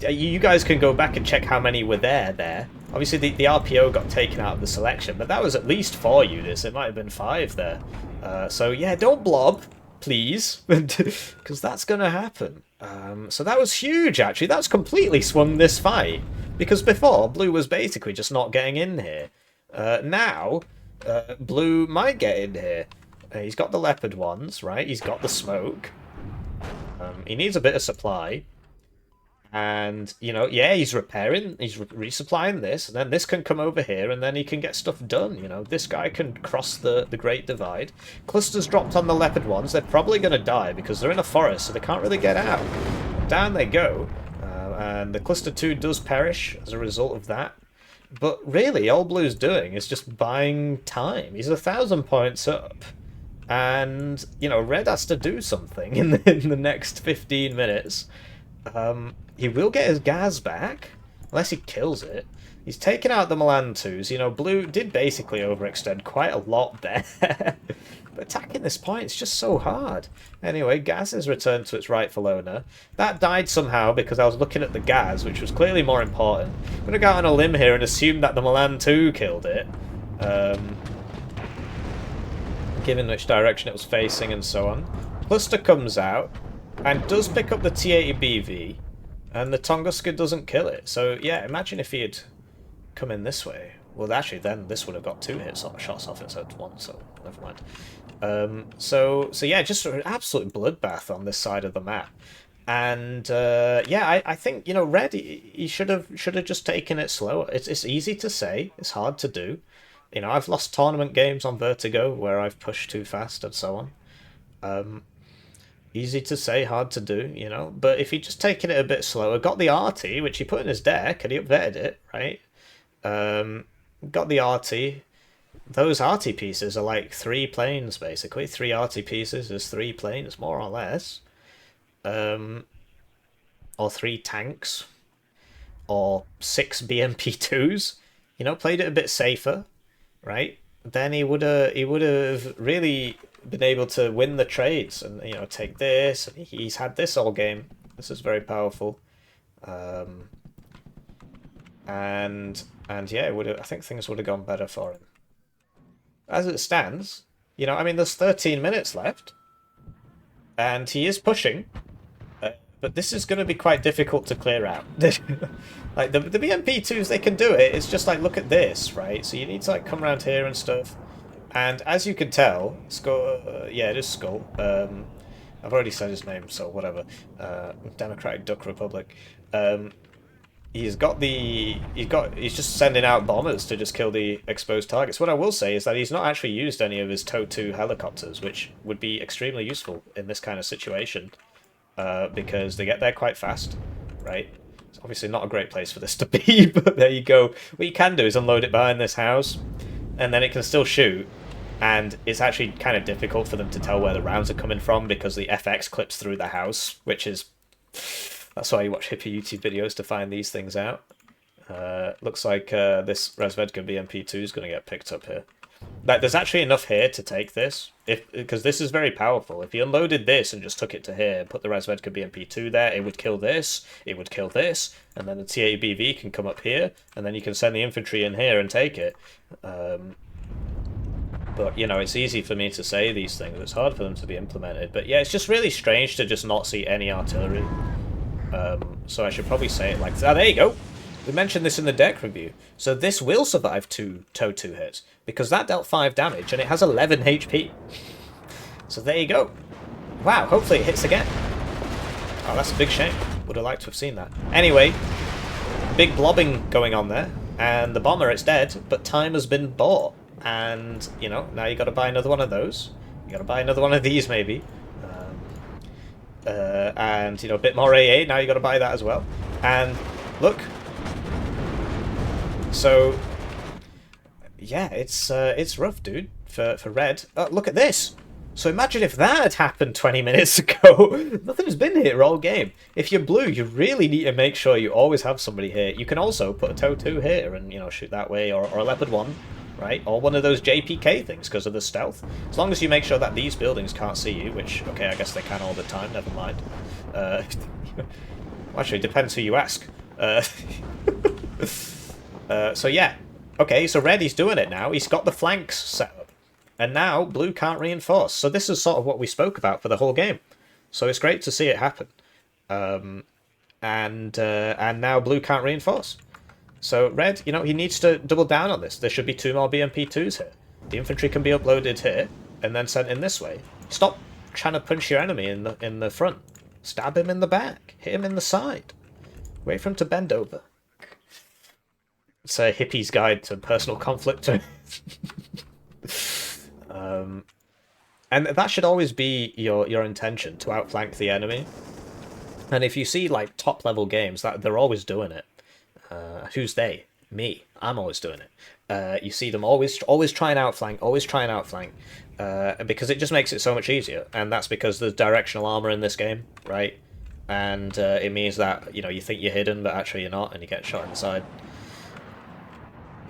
S1: You guys can go back and check how many were there. Obviously, the RPO got taken out of the selection, but that was at least 4 units. It might have been 5 there. So, yeah, don't blob, please, because that's going to happen. So that was huge, actually. That's completely swung this fight. Because before, Blue was basically just not getting in here. Now, Blue might get in here. He's got the leopard ones, right? He's got the smoke. He needs a bit of supply. And, you know, yeah, he's repairing, he's resupplying this, and then this can come over here, and then he can get stuff done, you know. This guy can cross the Great Divide. Clusters dropped on the leopard ones. They're probably going to die because they're in a forest, so they can't really get out. Down they go. And the cluster 2 does perish as a result of that. But really, all Blue's doing is just buying time. He's 1,000 points up. And, you know, Red has to do something in the next 15 minutes. He will get his gas back, unless he kills it. He's taken out the Milan 2s. You know, Blue did basically overextend quite a lot there. But attacking this point is just so hard. Anyway, gas is returned to its rightful owner. That died somehow because I was looking at the gas, which was clearly more important. I'm going to go out on a limb here and assume that the Milan 2 killed it. Given which direction it was facing and so on. Cluster comes out and does pick up the T-80 BV, and the Tunguska doesn't kill it. So yeah, imagine if he had come in this way. Well, actually, then this would have got 2 shots off instead of 1, so never mind. So yeah, just an absolute bloodbath on this side of the map. And yeah, I think, you know, Red, he should have just taken it slower. It's easy to say, it's hard to do. You know, I've lost tournament games on Vertigo where I've pushed too fast and so on. Easy to say, hard to do, you know. But if he'd just taken it a bit slower, got the RT, which he put in his deck, and he upvetted it, right? Got the RT. Those RT pieces are like 3 planes, basically. 3 RT pieces is 3 planes, more or less. Or 3 tanks. Or 6 BMP2s. You know, played it a bit safer, right? Then he would have really been able to win the trades and, you know, take this. And he's had this all game. This is very powerful. And yeah, it would have, I think things would have gone better for him. As it stands, you know, I mean, there's 13 minutes left, and he is pushing, but this is going to be quite difficult to clear out. Like, the BMP2s, they can do it. It's just like, look at this, right? So you need to, like, come around here and stuff. And as you can tell, Skull, yeah, it is Skull. I've already said his name, so whatever. Democratic Duck Republic. He's just sending out bombers to just kill the exposed targets. What I will say is that he's not actually used any of his TOW2 helicopters, which would be extremely useful in this kind of situation, because they get there quite fast, right? It's obviously not a great place for this to be, but there you go. What you can do is unload it behind this house, and then it can still shoot, and it's actually kind of difficult for them to tell where the rounds are coming from because the FX clips through the house, which is... That's why you watch Hippie YouTube videos to find these things out. Looks like this Resvedka BMP2 is going to get picked up here. Like, there's actually enough here to take this, because this is very powerful. If you unloaded this and just took it to here, put the Resvedka BMP2 there, it would kill this, it would kill this, and then the TABV can come up here, and then you can send the infantry in here and take it. But, you know, it's easy for me to say these things. It's hard for them to be implemented. But yeah, it's just really strange to just not see any artillery. So I should probably say it like... Ah, there you go! We mentioned this in the deck review. So this will survive 2 TOW2 hits, because that dealt 5 damage, and it has 11 HP. So there you go. Wow, hopefully it hits again. Oh, that's a big shame. Would have liked to have seen that. Anyway, big blobbing going on there, and the bomber, it's dead, but time has been bought. And, you know, now you got to buy another one of those. You got to buy another one of these, maybe. And, you know, a bit more AA, now you got to buy that as well. And, look. So, yeah, it's rough, dude, for Red. Oh, look at this! So imagine if that had happened 20 minutes ago. Nothing's been here all game. If you're blue, you really need to make sure you always have somebody here. You can also put a Toe 2 here and, you know, shoot that way, or a Leopard 1, right? Or one of those JPK things because of the stealth. As long as you make sure that these buildings can't see you, which, okay, I guess they can all the time, never mind. Actually, it depends who you ask. So yeah. Okay, so red, he's doing it now. He's got the flanks set up. And now blue can't reinforce. So this is sort of what we spoke about for the whole game. So it's great to see it happen. And now blue can't reinforce. So red, you know, he needs to double down on this. There should be 2 more BMP2s here. The infantry can be uploaded here and then sent in this way. Stop trying to punch your enemy in the front. Stab him in the back. Hit him in the side. Wait for him to bend over. It's a hippie's guide to personal conflict. And that should always be your intention, to outflank the enemy. And if you see like top level games, that they're always doing it. Who's they? Me. I'm always doing it. You see them always try and outflank, because it just makes it so much easier. And that's because there's directional armor in this game, right? And it means that, you know, you think you're hidden, but actually you're not, and you get shot in the side.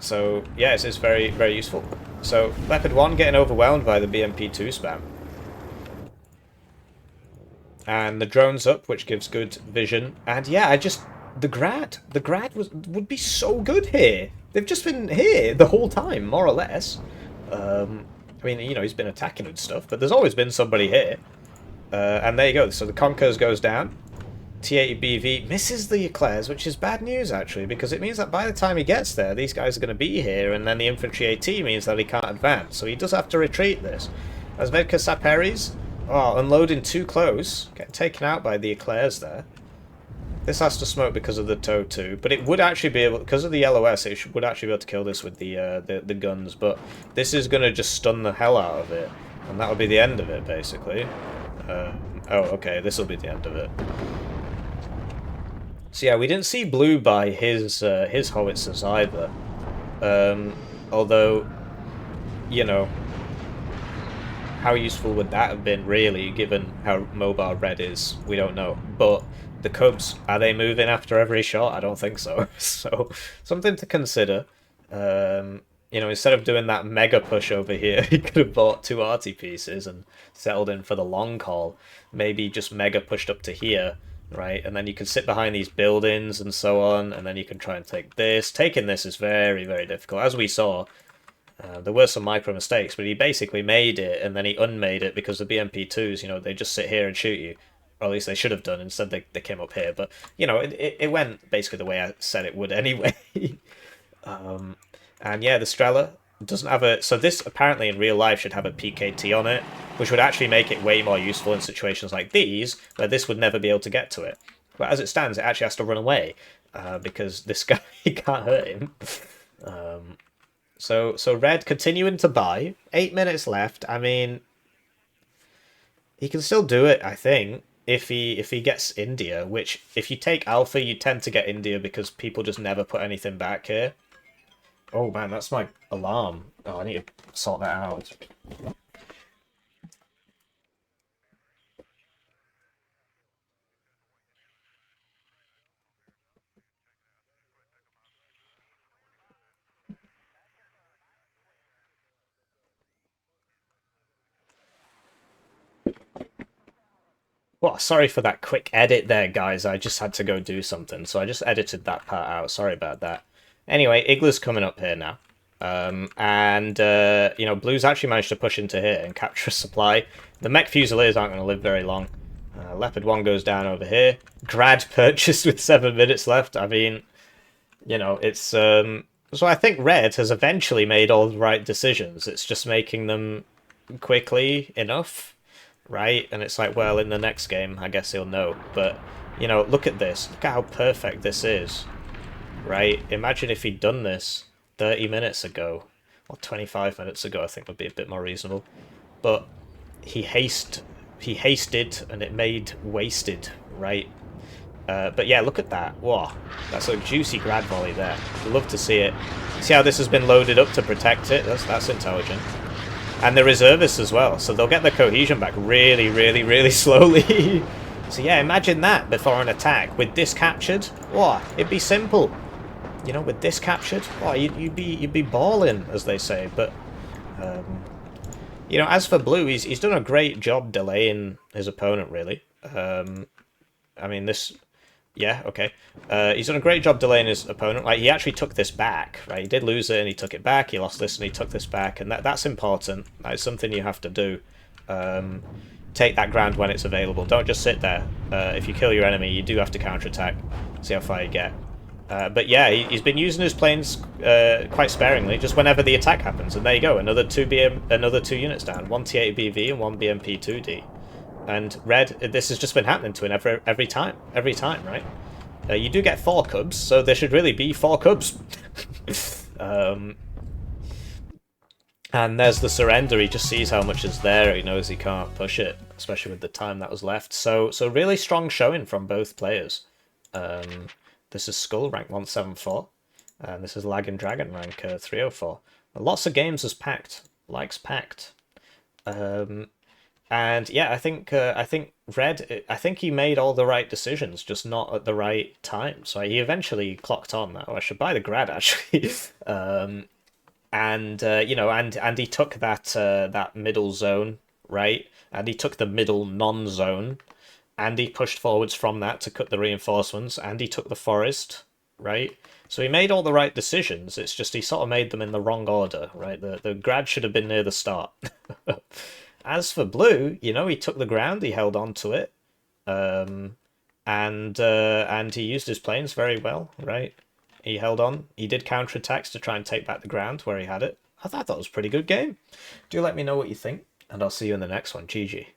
S1: So yeah, it's very, very useful. So Leopard 1 getting overwhelmed by the BMP2 spam. And the drone's up, which gives good vision. And yeah, the Grad would be so good here. They've just been here the whole time, more or less. I mean, you know, he's been attacking and stuff, but there's always been somebody here. And there you go. So the Conkers goes down. T80BV misses the Eclairs, which is bad news, actually, because it means that by the time he gets there, these guys are going to be here, and then the Infantry AT means that he can't advance. So he does have to retreat this. As Vedka Saperis, unloading too close, getting taken out by the Eclairs there. This has to smoke because of the Toe 2, but it would actually be able, because of the LOS, would actually be able to kill this with the guns, but this is going to just stun the hell out of it, and that will be the end of it, basically. Oh, okay, this will be the end of it. So yeah, we didn't see blue by his howitzers either. Although, you know, how useful would that have been, really, given how mobile red is? We don't know. But the Cubs, are they moving after every shot? I don't think so. So, something to consider. You know, instead of doing that mega push over here, he could have bought 2 arty pieces and settled in for the long haul. Maybe just mega pushed up to here. Right, and then you can sit behind these buildings and so on, and then you can try and take this. Taking this is very, very difficult. As we saw, there were some micro mistakes, but he basically made it, and then he unmade it because the BMP2s, you know, they just sit here and shoot you. Or at least they should have done. Instead, they came up here. But, you know, it went basically the way I said it would anyway. And yeah, the Strela doesn't have a... So this, apparently, in real life, should have a PKT on it, which would actually make it way more useful in situations like these, where this would never be able to get to it. But as it stands, it actually has to run away, because this guy, he can't hurt him. So red continuing to buy. 8 minutes left. I mean, he can still do it, I think, if he gets India, which, if you take Alpha, you tend to get India because people just never put anything back here. Oh man, that's my alarm. Oh, I need to sort that out. Well, sorry for that quick edit there, guys. I just had to go do something, so I just edited that part out. Sorry about that. Anyway, Igla's coming up here now. You know, Blue's actually managed to push into here and capture a supply. The mech Fusiliers aren't going to live very long. Leopard 1 goes down over here. Grad purchased with 7 minutes left. I mean, you know, it's... So I think Red has eventually made all the right decisions. It's just making them quickly enough, right? And it's like, well, in the next game, I guess he'll know. But, you know, look at this. Look at how perfect this is, right? Imagine if he'd done this 30 minutes ago, or 25 minutes ago, I think would be a bit more reasonable. But he hasted, and it made wasted, right? But yeah, look at that. Whoa, that's a juicy grad volley there. Love to see it. See how this has been loaded up to protect it? That's intelligent. And the reservists as well, so they'll get their cohesion back really, really, really slowly. So yeah, imagine that before an attack. With this captured, oh, it'd be simple. You know, with this captured, oh, you'd be balling, as they say. But you know, as for blue, he's done a great job delaying his opponent, really. I mean, this... Yeah, okay. He's done a great job delaying his opponent. Like, he actually took this back, right? He did lose it, and he took it back. He lost this, and he took this back. And that's important. That's something you have to do. Take that ground when it's available. Don't just sit there. If you kill your enemy, you do have to counterattack. See how far you get. But yeah, he's been using his planes quite sparingly, just whenever the attack happens. And there you go, another two units down. One T-80 BV and one BMP 2D. And red, this has just been happening to him every time, right? You do get 4 cubs, so there should really be 4 cubs. And there's the surrender. He just sees how much is there. He knows he can't push it, especially with the time that was left. So really strong showing from both players. This is Skull, rank 174. And this is Laggin Dragon, rank 304. Lots of games as packed. Likes packed. And yeah, I think Red, I think he made all the right decisions, just not at the right time. So he eventually clocked on that. Oh, I should buy the grad actually. You know, and he took that middle zone, right? And he took the middle non-zone, and he pushed forwards from that to cut the reinforcements, and he took the forest, right? So he made all the right decisions. It's just he sort of made them in the wrong order, right? The grad should have been near the start. As for blue, you know, he took the ground, he held on to it, and he used his planes very well, right? He held on. He did counterattacks to try and take back the ground where he had it. I thought that was a pretty good game. Do let me know what you think, and I'll see you in the next one. GG.